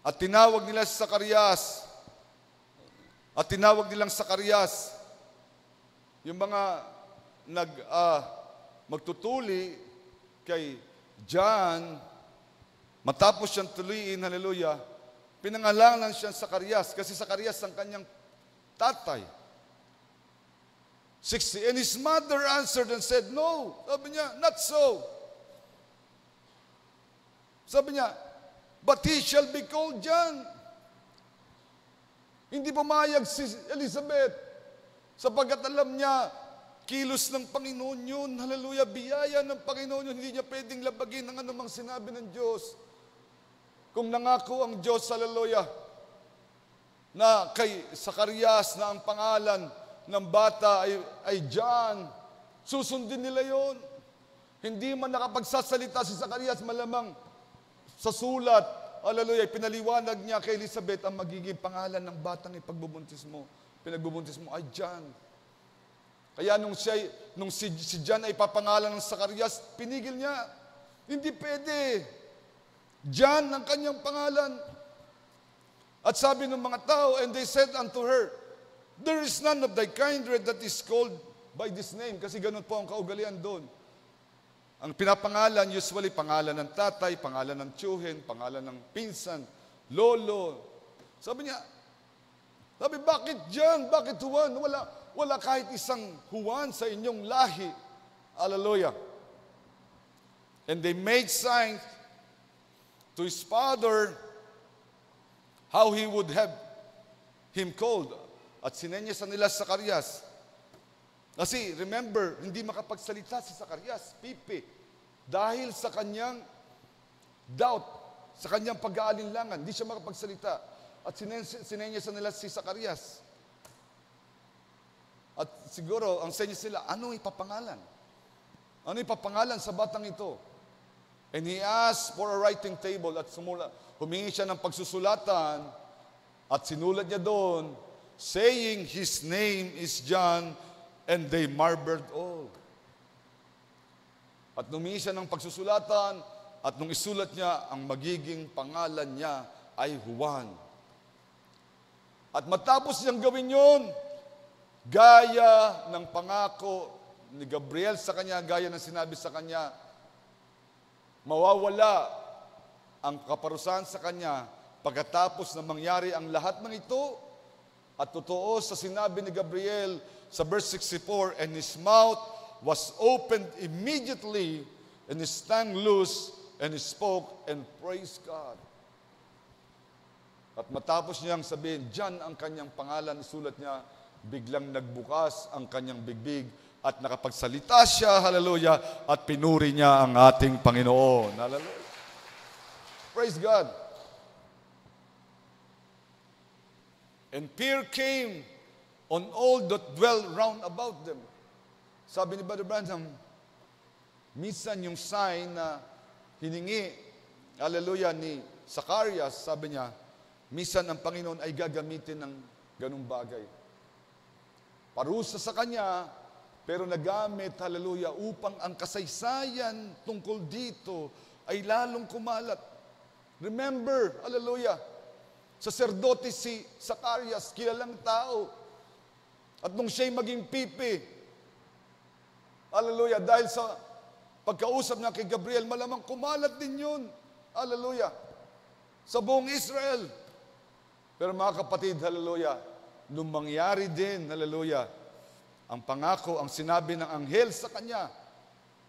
At tinawag nila si Zacarias, yung mga magtutuli kay John, matapos siyang tuliin, hallelujah, pinangalanan siya sa Zacarias, kasi Zacarias ang kanyang tatay. 60. And his mother answered and said, no. Sabi niya, not so. Sabi niya, but he shall be called John. Hindi pumayag si Elizabeth, sapagkat alam niya, kilos ng Panginoon yun. Hallelujah, biyaya ng Panginoon yun. Hindi niya pwedeng labagin ang anumang sinabi ng Diyos. Kung nangako ang Diyos, hallelujah, na kay Zacarias na ang pangalan ng bata ay John, susundin nila yon. Hindi man nakapagsasalita si Zacarias, malamang sa sulat, hallelujah, pinaliwanag niya kay Elizabeth ang magiging pangalan ng batang pinagbubuntis mo ay John. Kaya nung si John ay papangalan ng Zacarias, pinigil niya. Hindi pwede. John ang kanyang pangalan. At sabi ng mga tao, and they said unto her, there is none of thy kindred that is called by this name. Kasi ganun po ang kaugalian doon. Ang pinapangalan, usually pangalan ng tatay, pangalan ng tiyuhin, pangalan ng pinsan, lolo. Sabi niya, bakit John? Bakit Juan? Wala kahit isang Juan sa inyong lahi. Hallelujah. And they made signs to his father how he would have him called. At sinenyasan nila sa Zacarias. Kasi remember, hindi makapagsalita si Zacarias, pipi, dahil sa kanyang doubt, sa kanyang pag-aalinlangan, hindi siya makapagsalita. At sinenyasan nila si Zacarias. At siguro, ang senyas nila, ano ipapangalan? Ano ipapangalan sa batang ito? And he asked for a writing table at humingi siya ng pagsusulatan at sinulat niya doon, saying his name is John, and they marveled all. At humingi siya ng pagsusulatan at nung isulat niya, ang magiging pangalan niya ay Juan. At matapos niyang gawin yun, gaya ng pangako ni Gabriel sa kanya, gaya ng sinabi sa kanya, mawawala ang kaparusahan sa kanya pagkatapos na mangyari ang lahat ng ito. At totoo sa sinabi ni Gabriel sa verse 64, and his mouth was opened immediately, and his tongue loose, and he spoke and praised God. At matapos niyang sabihin, John ang kanyang pangalan, isulat niya, biglang nagbukas ang kanyang bigbig at nakapagsalita siya, hallelujah, at pinuri niya ang ating Panginoon. Hallelujah. Praise God. And fear came on all that dwell round about them. Sabi ni Brother Branham, minsan yung sign na hiningi, hallelujah, ni Zacarias, sabi niya, minsan ang Panginoon ay gagamitin ng ganung bagay. Parusa sa kanya, pero nagamit, hallelujah, upang ang kasaysayan tungkol dito ay lalong kumalat. Remember, hallelujah, saserdote si Zacarias, kilalang tao. At nung siya'y maging pipi, hallelujah, dahil sa pagkausap niya kay Gabriel, malamang kumalat din yun, hallelujah, sa buong Israel. Pero mga kapatid, hallelujah, nung mangyari din, hallelujah, ang pangako, ang sinabi ng anghel sa kanya,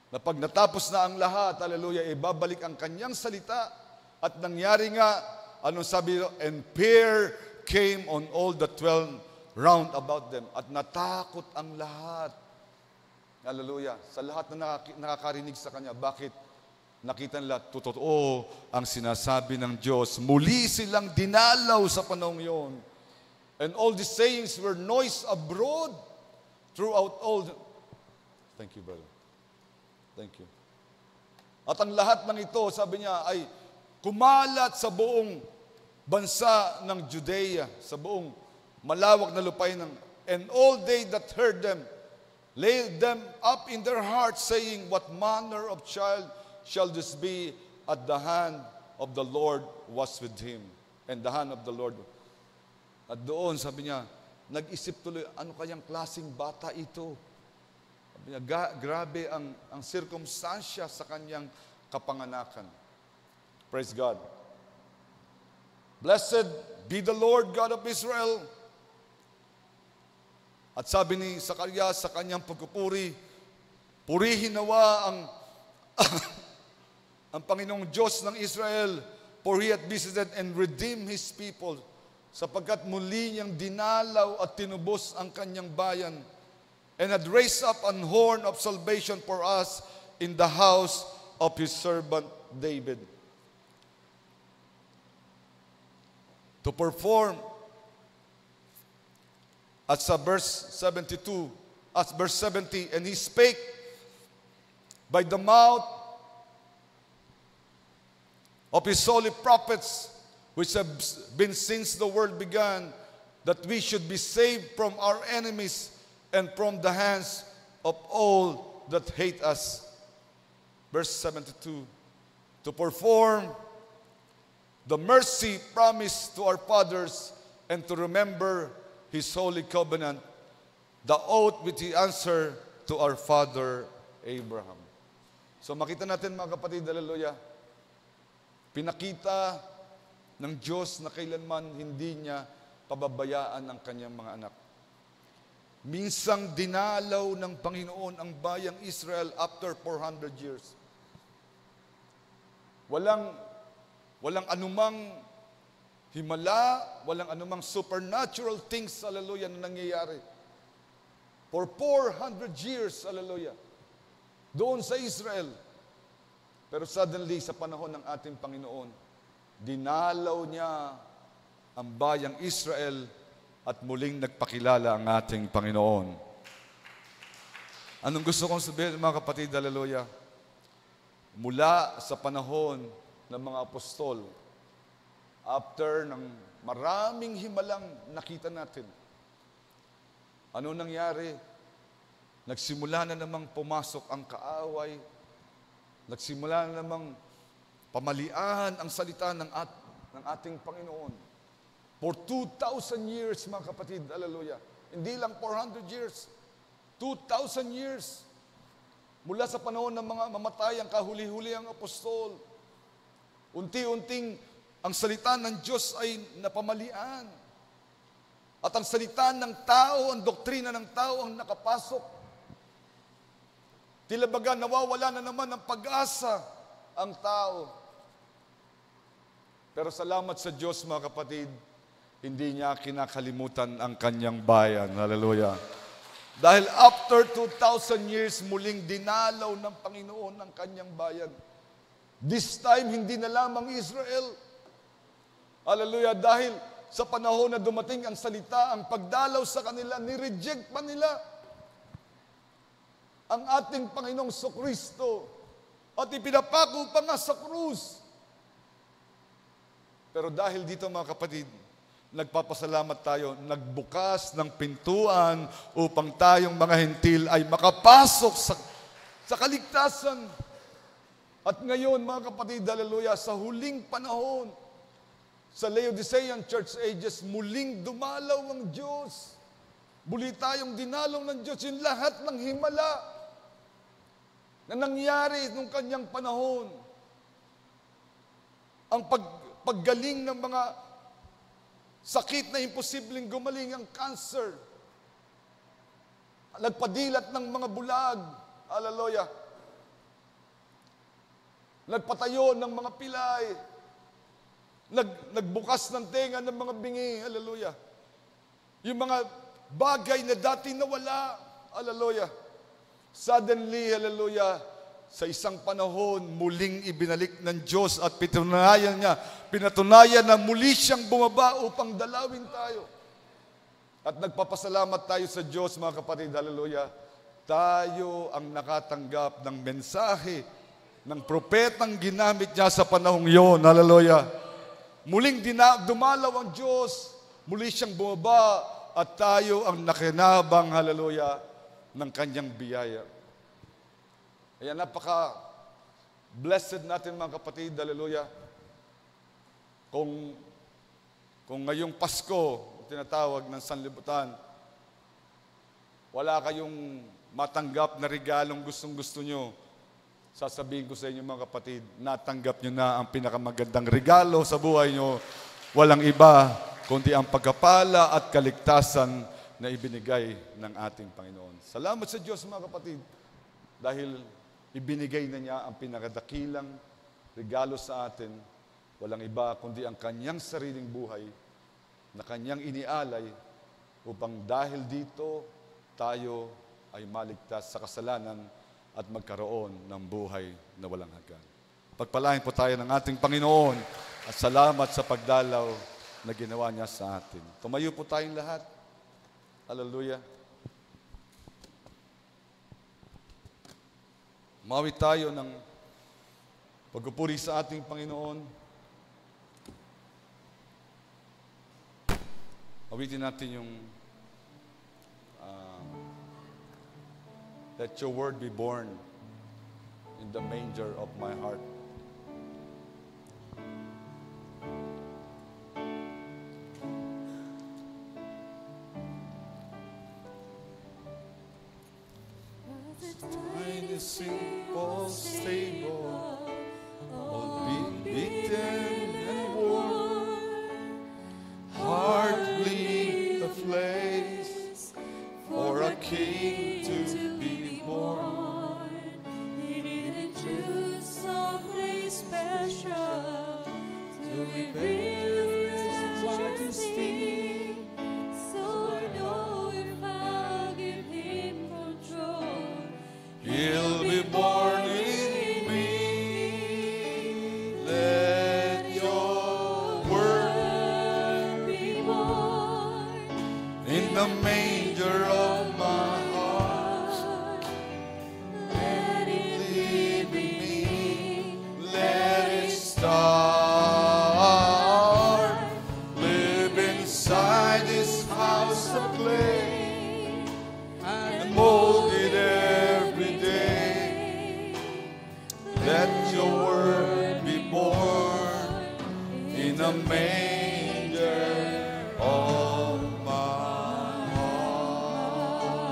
na pag natapos na ang lahat, hallelujah, ibabalik ang kanyang salita, at nangyari nga, anong sabi nito? And fear came on all that dwell round about them. At natakot ang lahat. Hallelujah. Sa lahat na nakakarinig sa kanya. Bakit? Nakita nila, totoo ang sinasabi ng Diyos. Muli silang dinalaw sa panahong yon. And all the sayings were noised abroad throughout all the... Thank you, brother. Thank you. At ang lahat ng ito, sabi niya, ay kumalat sa buong bansa ng Judea, sa buong malawak na lupain ng, and all they that heard them laid them up in their hearts, saying, what manner of child shall this be? At the hand of the Lord was with him. And the hand of the Lord. At doon, sabi niya, nag-isip tuloy, ano kayang klaseng bata ito? Grabe ang sirkumstansya sa kanyang kapanganakan. Praise God. Blessed be the Lord God of Israel. At sabi ni Zacarias sa kanyang pagpupuri, purihin nawa ang Panginoong Diyos ng Israel, for He hath visited and redeemed His people, sapagkat muli niyang dinalaw at tinubos ang kanyang bayan, and had raised up an horn of salvation for us in the house of His servant David. To perform, at sa verse 72, at verse 70, and He spake by the mouth of His holy prophets, which have been since the world began, that we should be saved from our enemies and from the hands of all that hate us. Verse 72, to perform the mercy promised to our fathers, and to remember His holy covenant, the oath which He answered to our father Abraham. So makita natin mga kapatid, hallelujah, pinakita ng Diyos na kailanman hindi niya pababayaan ang kanyang mga anak. Minsang dinalaw ng Panginoon ang bayang Israel after 400 years. Walang anumang himala, walang anumang supernatural things, hallelujah, na nangyayari. For 400 years, hallelujah, doon sa Israel. Pero suddenly, sa panahon ng ating Panginoon, dinalaw niya ang bayang Israel at muling nagpakilala ang ating Panginoon. Anong gusto kong sabihin, mga kapatid, hallelujah? Mula sa panahon ng mga apostol, after ng maraming himalang nakita natin, ano nangyari? Nagsimula na namang pumasok ang kaaway, nagsimula na namang pamalian ang salita ng ating Panginoon. For 2,000 years, mga kapatid, hallelujah. Hindi lang 400 years, 2,000 years. Mula sa panahon ng mga mamatay ang kahuli-huli ang apostol, unti-unting ang salita ng Diyos ay napamalian. At ang salita ng tao, ang doktrina ng tao ang nakapasok. Tila baga nawawala na naman ng pag-asa ang tao. Pero salamat sa Diyos, mga kapatid, hindi niya kinakalimutan ang kanyang bayan. Hallelujah. Dahil after 2,000 years, muling dinalaw ng Panginoon ang kanyang bayan. This time, hindi na lamang Israel. Hallelujah. Dahil sa panahon na dumating ang salita, ang pagdalaw sa kanila, nireject pa nila ang ating Panginoong Kristo at ipinapako pa nga sa krus. Pero dahil dito, mga kapatid, nagpapasalamat tayo, nagbukas ng pintuan upang tayong mga hentil ay makapasok sa kaligtasan. At ngayon, mga kapatid, hallelujah, sa huling panahon, sa Laodicean Church Ages, muling dumalaw ang Diyos. Muli tayong dinalaw ng Diyos, yung lahat ng himala na nangyari nung kanyang panahon. Ang paggaling ng mga sakit na imposibleng gumaling, ang cancer, nagpadilat ng mga bulag, hallelujah, nagpatayo ng mga pilay, nagbukas ng tenga ng mga bingi, hallelujah. Yung mga bagay na dati nawala, hallelujah. Suddenly, hallelujah, sa isang panahon, muling ibinalik ng Diyos at pinatunayan na muli siyang bumaba upang dalawin tayo. At nagpapasalamat tayo sa Diyos, mga kapatid, hallelujah. Tayo ang nakatanggap ng mensahe ng propetang ginamit niya sa panahong yon, hallelujah. Muling dumalaw ang Diyos, muli siyang bumaba, at tayo ang nakinabang, hallelujah, ng kanyang biyaya. Kaya napaka-blessed natin, mga kapatid, hallelujah. Kung ngayong Pasko, tinatawag ng sanlibutan, wala kayong matanggap na regalong gustong-gusto nyo, sasabihin ko sa inyo mga kapatid, natanggap nyo na ang pinakamagandang regalo sa buhay nyo. Walang iba, kundi ang pagkapala at kaligtasan na ibinigay ng ating Panginoon. Salamat sa Diyos mga kapatid, dahil ibinigay na niya ang pinakadakilang regalo sa atin. Walang iba, kundi ang kanyang sariling buhay na kanyang inialay upang dahil dito tayo ay maligtas sa kasalanan at magkaroon ng buhay na walang hanggan. Pagpalain po tayo ng ating Panginoon at salamat sa pagdalaw na ginawa niya sa atin. Tumayo po tayong lahat. Hallelujah. Mawit tayo ng pagpupuri sa ating Panginoon. Awitin natin yung Let your word be born in the manger of my heart. Tiny, simple, stable, all beaten and worn, hardly a place for a king to be born. He didn't choose someplace special to reveal His majesty. So I know if I'll give Him control, He'll be born in me. Let your word be born in the manger of my heart. Let it Live in me. Let it start. Live inside this house of clay and mold it every day. Let your word be born in a manger of my heart.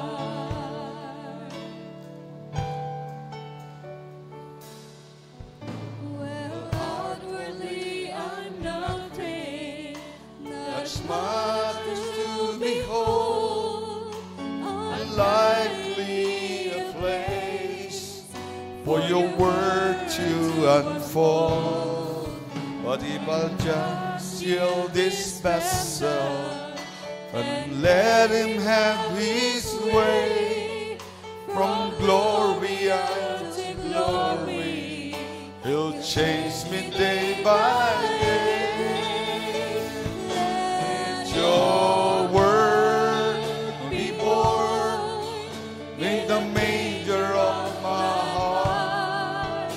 Well, outwardly I'm nothing, Much not much to behold, unlikely a place for your word to unfold. But if I'll just yield this vessel and let him have his way, from glory unto glory, he'll change me day by day. Let your word be born in the manger of my heart.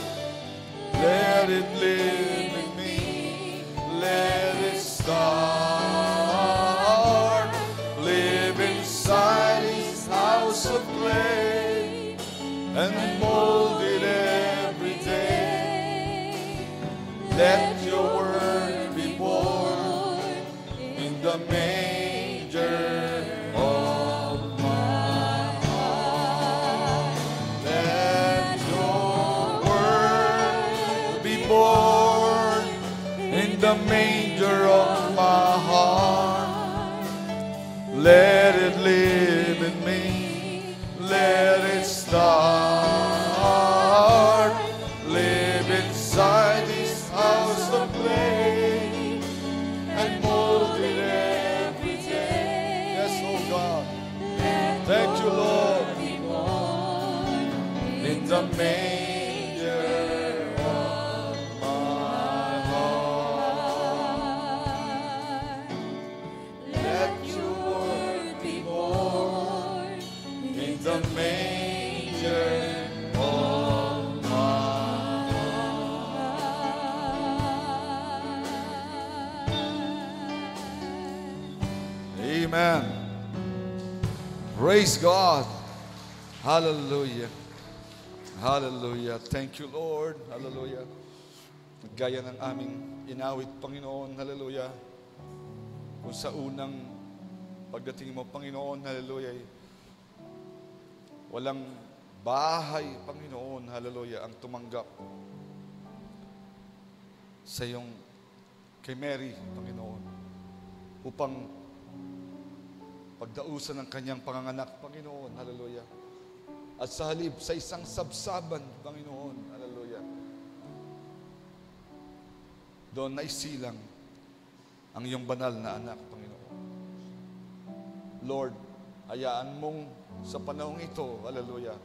Let it live in me. Let it start. Live inside his house of clay and mold it every day. Let your word be born in the manger of my heart. Let your word be born in the manger of my heart. Let it live in me. Let it start. Live inside this house of clay and mold it every day. Yes, oh God. Thank you, Lord. In the manger of my heart. Let your word be born in the manger of my heart. Amen. Praise God. Hallelujah. Hallelujah. Thank you, Lord. Hallelujah. Gaya ng aming inawit, Panginoon. Hallelujah. Kung sa unang pagdating mo, Panginoon, hallelujah, walang bahay, Panginoon, hallelujah, ang tumanggap sa iyong kay Mary, Panginoon, upang pagdausan ng kanyang panganganak, Panginoon, hallelujah. At sa halip, sa isang sabsaban, Panginoon, hallelujah, doon naisilang ang iyong banal na anak, Panginoon. Lord, hayaan mong sa panahong ito, hallelujah,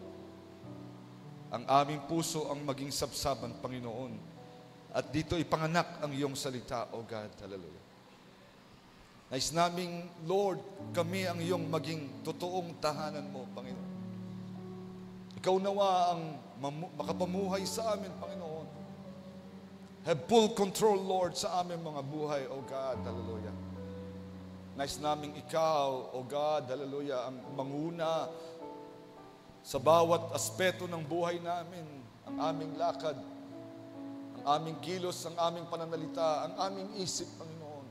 ang aming puso ang maging sabsaban, Panginoon. At dito ipanganak ang iyong salita, O God, hallelujah. Nais naming, Lord, kami ang iyong maging totoong tahanan mo, Panginoon. Ikaw nawa ang makapamuhay sa amin, Panginoon. Have full control, Lord, sa aming mga buhay, O God, hallelujah. Nais naming ikaw, O God, hallelujah, ang manguna sa bawat aspeto ng buhay namin, ang aming lakad, ang aming kilos, ang aming pananalita, ang aming isip, Panginoon.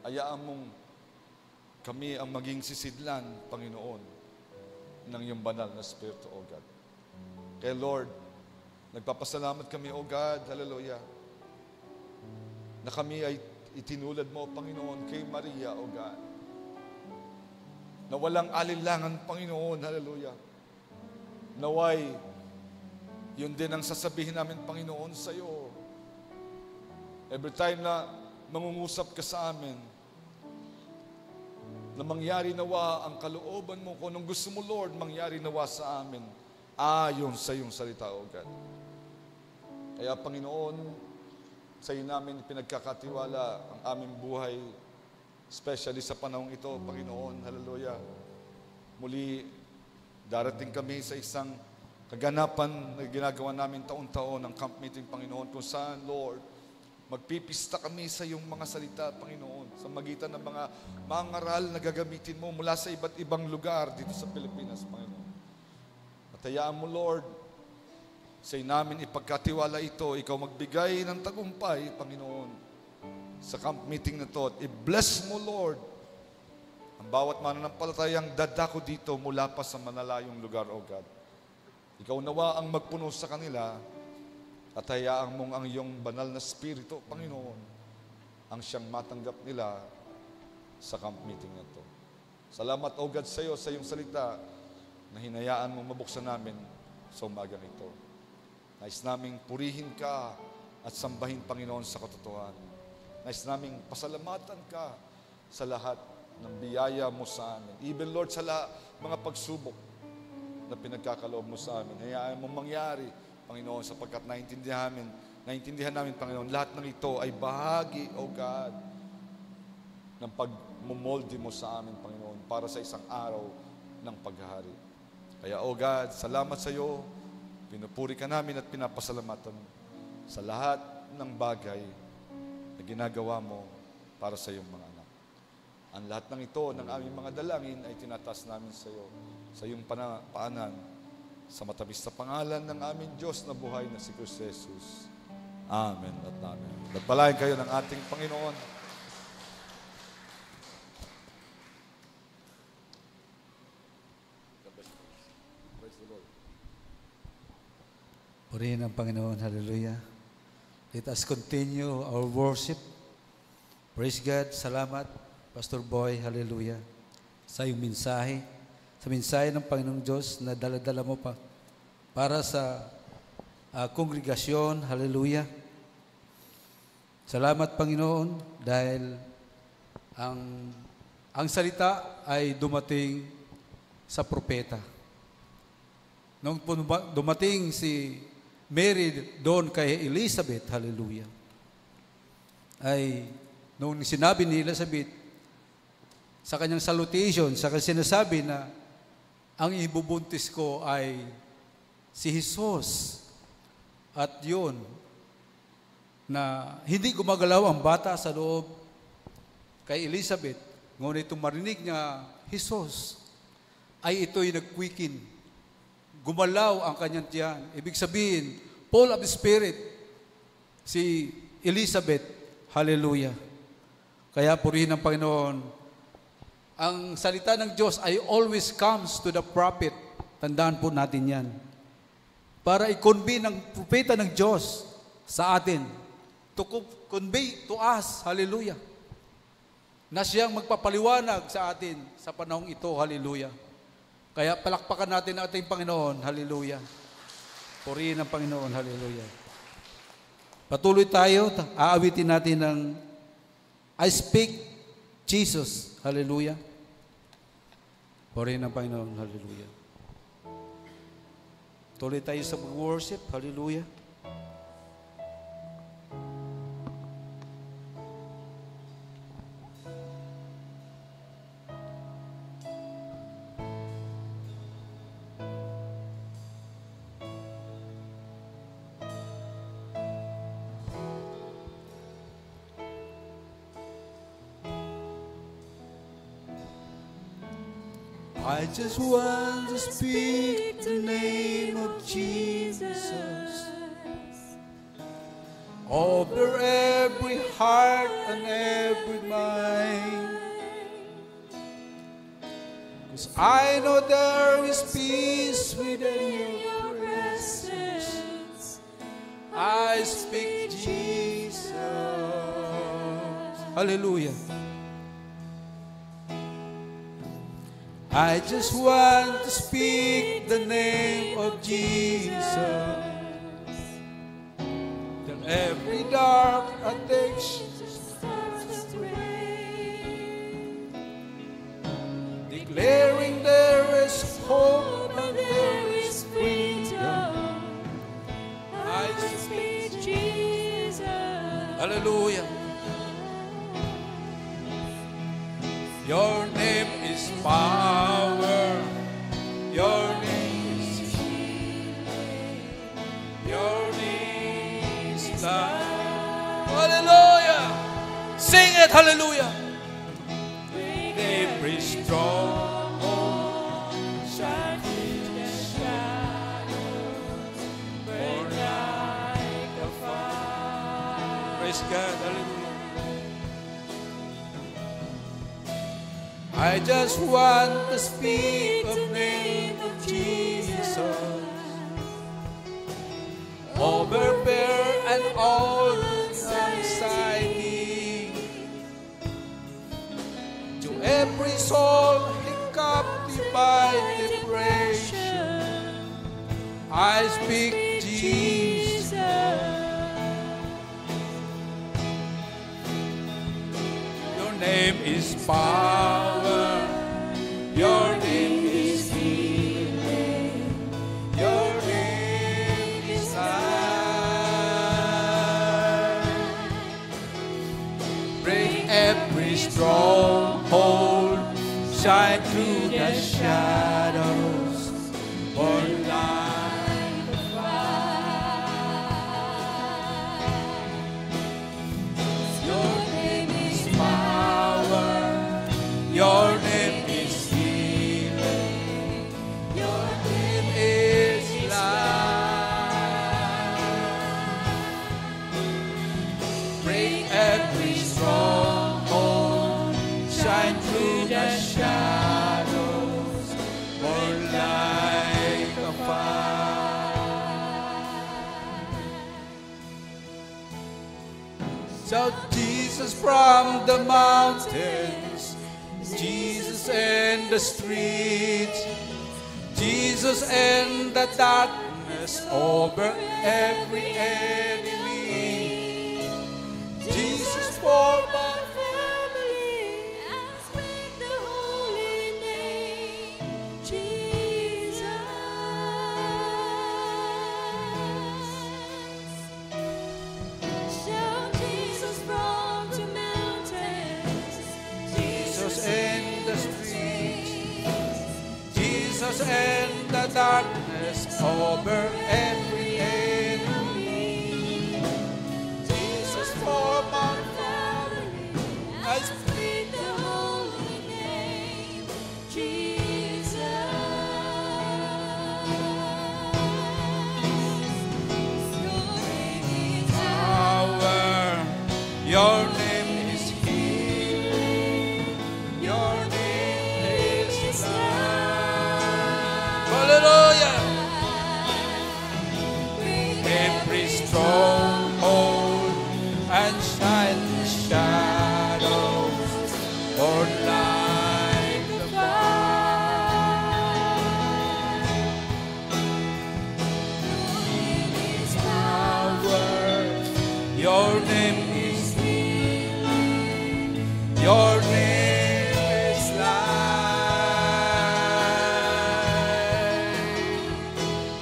Hayaan mong kami ang maging sisidlan, Panginoon, ng iyong banal na Espiritu, O God. Kaya Lord, nagpapasalamat kami, O God, hallelujah, na kami ay itinulad mo, Panginoon, kay Maria, O God, na walang alinlangan, Panginoon, hallelujah. Naway, yun din ang sasabihin namin, Panginoon, sa iyo. Every time na mangungusap ka sa amin, na mangyari nawa ang kalooban mo, kung anong gusto mo, Lord, mangyari nawa sa amin, ayon sa iyong salita, O God. Kaya, Panginoon, sa iyo namin pinagkakatiwala ang aming buhay, especially sa panahong ito, Panginoon, hallelujah. Muli, darating kami sa isang kaganapan na ginagawa namin taon-taon ng camp meeting, Panginoon, kung saan, Lord, magpipista kami sa iyong mga salita, Panginoon, sa magitan ng mga mangaral na gagamitin mo mula sa iba't ibang lugar dito sa Pilipinas, Panginoon. At hayaan mo, Lord, sa namin ipagkatiwala ito, ikaw magbigay ng tagumpay, Panginoon, sa camp meeting na to. At i-bless mo, Lord, ang bawat mananampalatayang dadako dito mula pa sa manalayong lugar, O God. Ikaw nawa ang magpuno sa kanila at hayaan mong ang iyong banal na Espiritu, Panginoon, ang siyang matanggap nila sa camp meeting na to. Salamat, O God, sa iyo, sa iyong salita na hinayaan mong mabuksan namin sa umagang ito. Nais naming purihin ka at sambahin, Panginoon, sa katotohanan. Nais naming pasalamatan ka sa lahat ng biyaya mo sa amin. Even, Lord, sa mga pagsubok na pinagkakaloob mo sa amin. Hayaan mong mangyari, Panginoon, sapagkat naintindihan namin, Panginoon, lahat ng ito ay bahagi, O God, ng pagmumolde mo sa amin, Panginoon, para sa isang araw ng paghahari. Kaya, O God, salamat sa iyo. Pinupuri ka namin at pinapasalamatan sa lahat ng bagay na ginagawa mo para sa iyong mga anak. Ang lahat ng ito, ng aming mga dalangin, ay tinataas namin sa iyo, sa iyong paanan, sa matamis na pangalan ng aming Diyos na buhay na si Kristo Jesus. Amen at amen. Nagpalain kayo ng ating Panginoon. Praise the Lord. Purihin ang Panginoon. Hallelujah. Let us continue our worship. Praise God. Salamat, Pastor Boy. Hallelujah. Sa iyong mensahe. Sa mensahe ng Panginoong Diyos na dala-dala mo pa para sa kongregasyon. Hallelujah. Salamat, Panginoon, dahil ang salita ay dumating sa propeta. Nung dumating si Mary doon kay Elizabeth, hallelujah, ay nung sinabi ni Elizabeth sa kanyang salutation, sa kanyang sinasabi na ang ibubuntis ko ay si Jesus. At yun, na hindi gumagalaw ang bata sa loob kay Elizabeth, ngunit itong marinig niya, Jesus, ay ito'y nagkwikin. Gumalaw ang kanyang tiyan. Ibig sabihin, full of Spirit, si Elizabeth. Hallelujah. Kaya purihin ng Panginoon Ang salita ng Diyos ay always comes to the prophet. Tandaan po natin yan. Para i-convey ng propeta ng Diyos sa atin. To convey to us. Hallelujah. Na siyang magpapaliwanag sa atin sa panahong ito. Hallelujah. Kaya palakpakan natin ang ating Panginoon. Hallelujah. Purihin ang Panginoon. Hallelujah. Patuloy tayo. Aawitin natin ng I speak Jesus. Hallelujah. Purihin ang Panginoon. Hallelujah. Tuloy tayo sa worship. Hallelujah. I just want to speak the name of Jesus over every heart and every mind. 'Cause I know there is peace within your presence. I speak Jesus. Hallelujah. I just want to speak the name of Jesus. Till every dark addiction starts to break. Declaring there is hope and there is freedom. I speak Jesus. Hallelujah. Your name is power. Your name is healing. Your name is life. Hallelujah. Sing it, hallelujah. Every stronghold shine through the shadows, burn like a fire. Praise God, hallelujah. I just want to speak the name of Jesus over fear and all anxiety. To every soul captive by depression, I speak Jesus. Your name is power. Your name is healing. Your name is life. Break every stronghold. Shine through the shadows. Burn like a fire. Your name is power. Your name is healing. Your name is life. Break every stronghold. Shine through the shadows. Burn like a fire. Shout Jesus from the mountains. Jesus in the streets, Jesus in the darkness over every enemy, Jesus for my family. I speak the holy name, Jesus. Shout Jesus from the mountains, Jesus in the streets, Jesus in the darkness over every enemy, Jesus for my family. I speak the holy name, Jesus. Your name is power. Your name is healing. Your name shine the shadows or light the power. Your name is healing. Your name is light.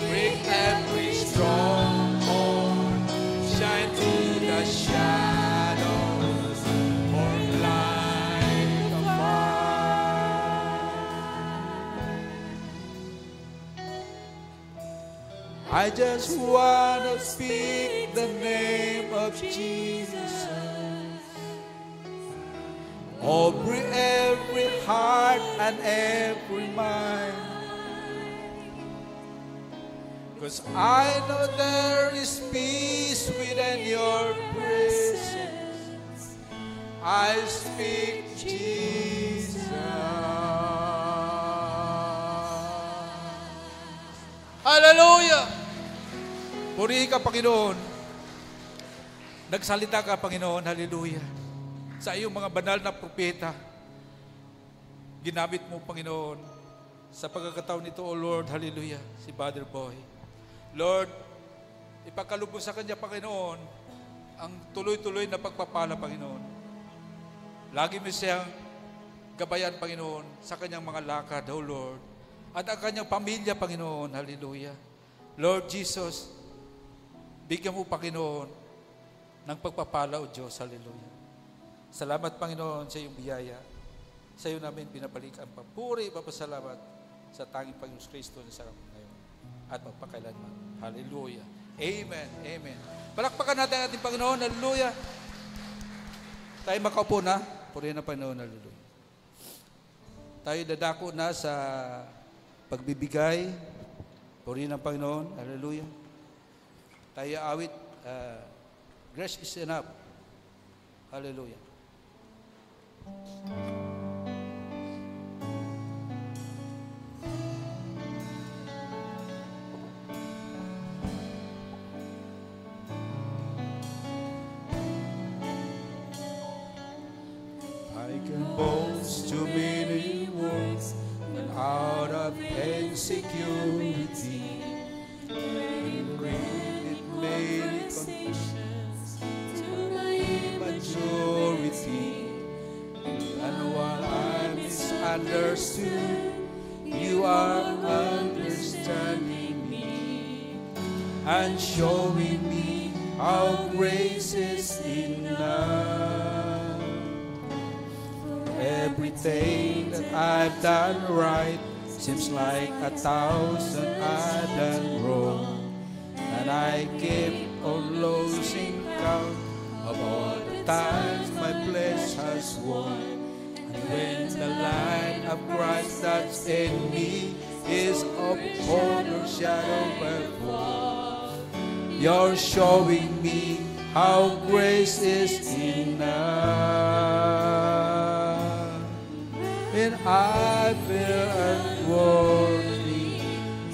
Break every stronghold. Shine through the shadows or light the fire. I just want to speak the name of Jesus over every heart and every mind. 'Cause I know there is peace within your presence. I speak Jesus. Hallelujah! Purihin ka, Panginoon. Nagsalita ka, Panginoon. Hallelujah. Sa iyong mga banal na propeta, ginamit mo, Panginoon, sa pagkakataon nito, O Lord, hallelujah, si Brother Boy. Lord, ipagkalubos sa kanya, Panginoon, ang tuloy-tuloy na pagpapala, Panginoon. Lagi mo siyang gabayan, Panginoon, sa kanyang mga lakad, O Lord, at ang kanyang pamilya, Panginoon, hallelujah. Lord Jesus, bigyan mo, Panginoon, ng pagpapala, O Diyos, hallelujah. Salamat, Panginoon, sa iyong biyaya. Sa iyo namin pinabalik ang papuri, papasalamat sa tanging Panginoon Kristo na sa ngayon at magpakailanman. Hallelujah. Amen. Amen. Palakpakan natin ang ating Panginoon. Hallelujah. Tayo makaupo na. Purihin ang Panginoon. Hallelujah. Tayo dadako na sa pagbibigay. Purihin ang Panginoon. Hallelujah. Tayo awit. Grace is enough. Hallelujah. I can boast too many words and out of insecurity and created many confusions to my majority. And while I'm misunderstood, you are understanding me and showing me how grace is enough. Everything that I've done right seems like 1,000 I've done wrong, and I keep on losing count of all the times my flesh has won. And when the light of Christ that's in me is of honor shadow before, you're showing me how grace is enough. And I feel unworthy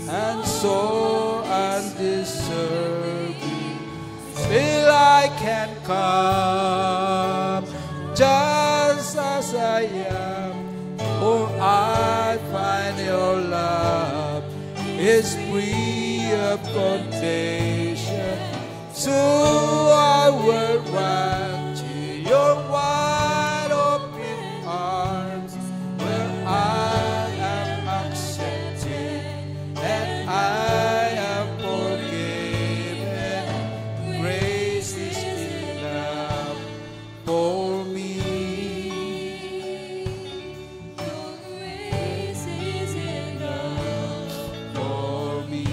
and so undeserving. Still I can come just as I am, for I find your love is free of condemnation. So I will run to your wide open arms, where I am accepted and I am forgiven. Grace is enough for me. Your grace is enough. For me.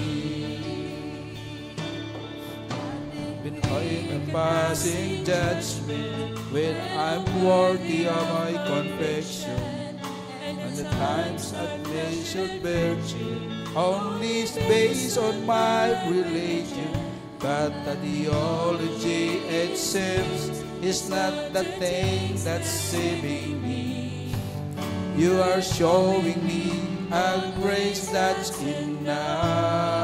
When I am passing judgment, when I'm worthy of my conviction, and the times I've measured virtue only is based on my religion, but the theology it seems is not the thing that's saving me. You are showing me a grace that's enough.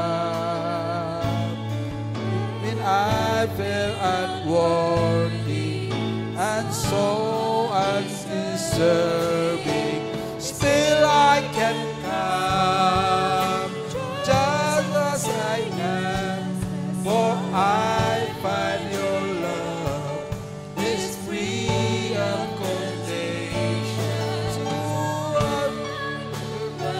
When I feel unworthy and so undeserving, still I can come just as I am, for I find your love is free of condemnation. So run to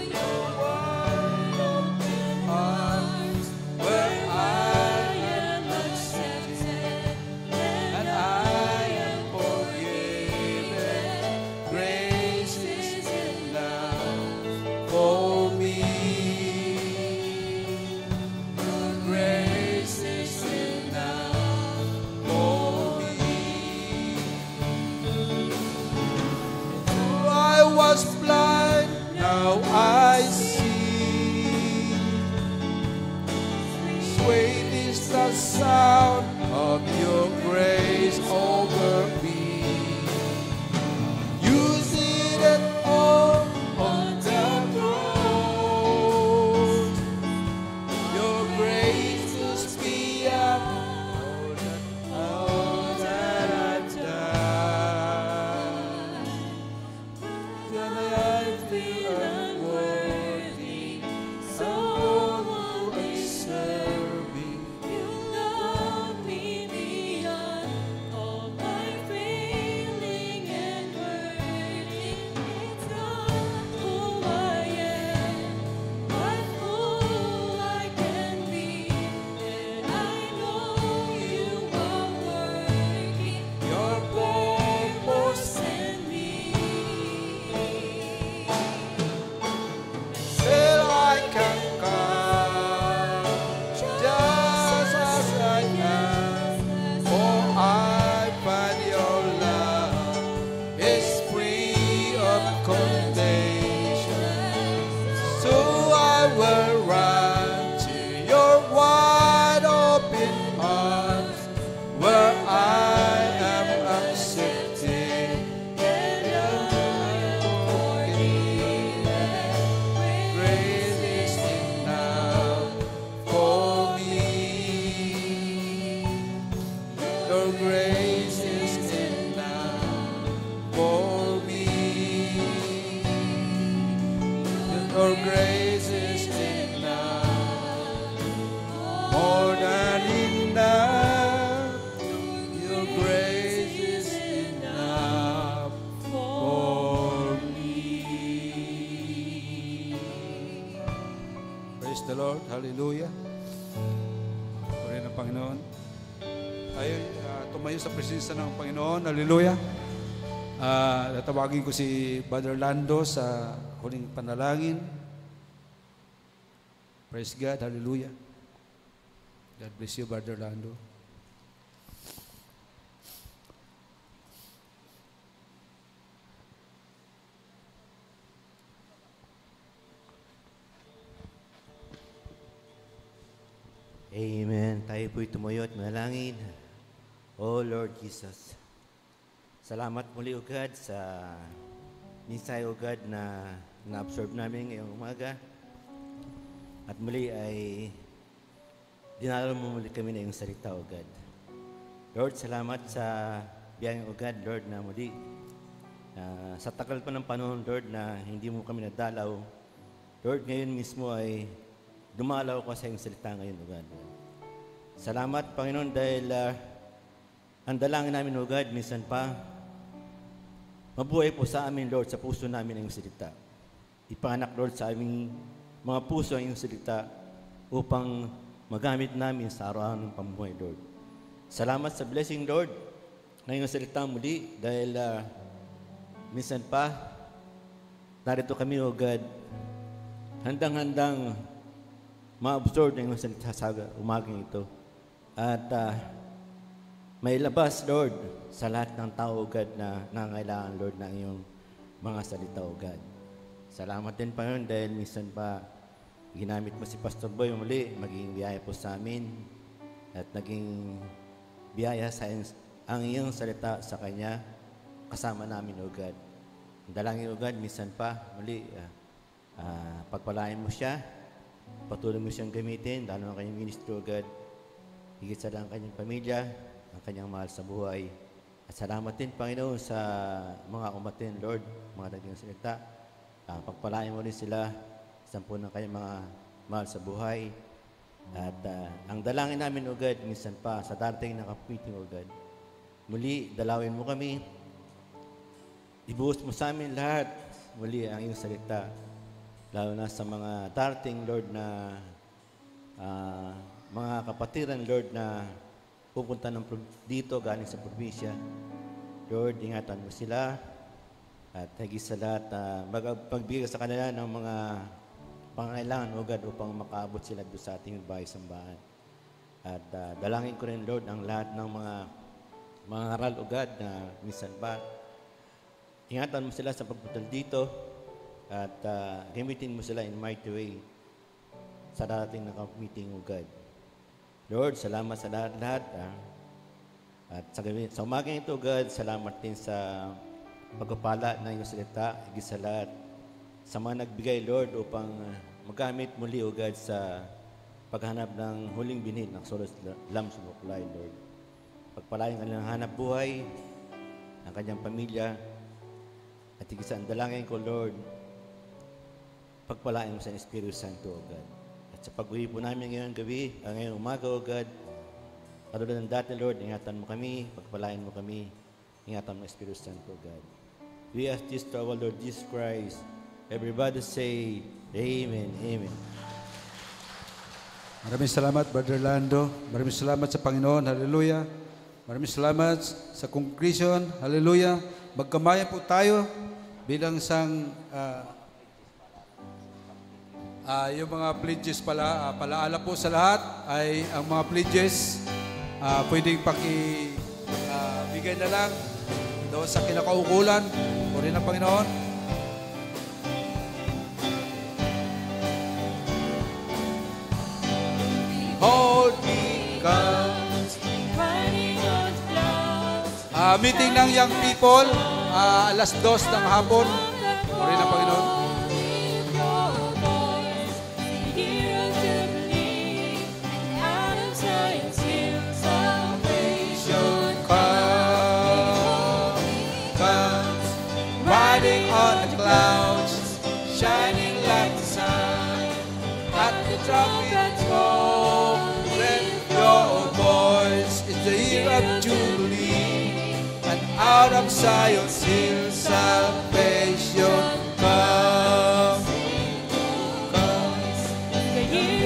your wide open arms, where I am accepted and I am forgiven. Grace is enough for me. Your grace is enough for me. I was blind, now I see. Sweet is the sound of your grace over me. You did it all on the cross. Your grace is beyond all that I've done. Then I feel unworthy, so undeserving. You love me beyond all my feeling and hurting. It's not who I am, but who I can be. And I know you are working your purpose in me. Still I can come just as I am, for I find your love is free of condemnation. So I will run to your wide open arms, where I am accepted and I am forgiven. Grace is enough for me. Your grace is enough for me. Your grace is enough, more than enough. Your grace is enough for me. Praise the Lord. Hallelujah. Puri ng Panginoon. Ay, tumayo sa presensya ng Panginoon. Hallelujah. Tatawagin ko si Brother Lando sa huling panalangin. Praise God. Hallelujah. God bless you, Brother Lando. Amen. Tayo po'y tumuyo at manalangin. Oh Lord Jesus, salamat muli o God sa minsay o God na na-absorb namin ngayong umaga. At muli ay dinalo mo muli kami na iyong salita o God. Lord, salamat sa biyayang o God, Lord, na muli sa tagal pa ng panahon, Lord, na hindi mo kami nadalaw. Lord, ngayon mismo ay dumalaw ko sa iyong salita ngayon, O God. Salamat, Panginoon, dahil ang dalangin namin, O God, minsan pa, mabuhay po sa amin, Lord, sa puso namin ang iyong salita. Ipanganak, Lord, sa aming mga puso ang iyong salita upang magamit namin sa araw-araw ng pamumuhay, Lord. Salamat sa blessing, Lord, na iyong salita muli dahil minsan pa, narito kami, O God, handang-handang ma-absorb na iyong salita sa umagang ito. At may labas, Lord, sa lahat ng tao, O God, na nangangailangan, Lord, ng iyong mga salita, O God. Salamat din, Panginoon, dahil minsan pa ginamit mo si Pastor Boy muli, maging biyaya po sa amin at naging biyaya sa ang iyong salita sa Kanya, kasama namin, O God. Dalangin, O God, minsan pa muli, pagpalain mo siya, patuloy mo siyang gamitin, lalo ang kanyang ministry, O God. Higit sa lang ang kanyang pamilya, ang kanyang mahal sa buhay. At salamat din, Panginoon, sa mga umatin, Lord, mga naging salita. Pagpalain mo rin sila sa ng kanyang mga mahal sa buhay. At ang dalangin namin, O God, minsan pa sa darating na kapiting, O God, muli, dalawin mo kami. Ibuhos mo sa amin lahat, muli ang iyong salita. Lalo na sa mga darating, Lord, na mga kapatiran, Lord, na pupunta dito galing sa probinsya. Lord, ingatan mo sila at higit sa lahat, magbigay sa kanila ng mga pangailangan, O God, upang makaabot sila doon sa ating bahay-sambahan. At dalangin ko rin, Lord, ang lahat ng mga aral, O God, na minsan ba, ingatan mo sila sa pagpunta dito at gamitin mo sila in mighty way sa darating na meeting, O God. Lord, salamat sa lahat. At sa umagang ito, God, salamat din sa pagpapala ng iyong salita, higit sa lahat. Sa mga nagbigay, Lord, upang magamit muli, O God, sa paghanap ng huling binhi ng Solos Lam Sumuklay, Lord. Pagpalain ka ng hanap buhay, ang kanyang pamilya, at higit sa dalangin ko, Lord, pagpalain mo sa Espiritu Santo, O God. Sa pag-uwi po namin ngayong gabi, ngayong umaga, O God, katulad ng dati, Lord, ingatan mo kami, pagpalain mo kami, ingatan mo ang Espiritu Santo, God. We ask this to our Lord Jesus Christ. Everybody say, Amen, Amen. Maraming salamat, Brother Lando. Maraming salamat sa Panginoon. Hallelujah. Maraming salamat sa congregation. Hallelujah. Magkamayan po tayo bilang isang yung mga pledges pala, palaala po sa lahat ay ang mga pledges pwedeng bigay na lang doon sa kinakaukulan. Puri ng Panginoon. Hold me, God. Riding on clouds. Meeting ng young people, alas 2 ng hapon. Puri ng Panginoon. On the clouds, shining like the sun. At the trumpet call, let your voice is the year of Jubilee, and out of Zion's hill salvation comes. The year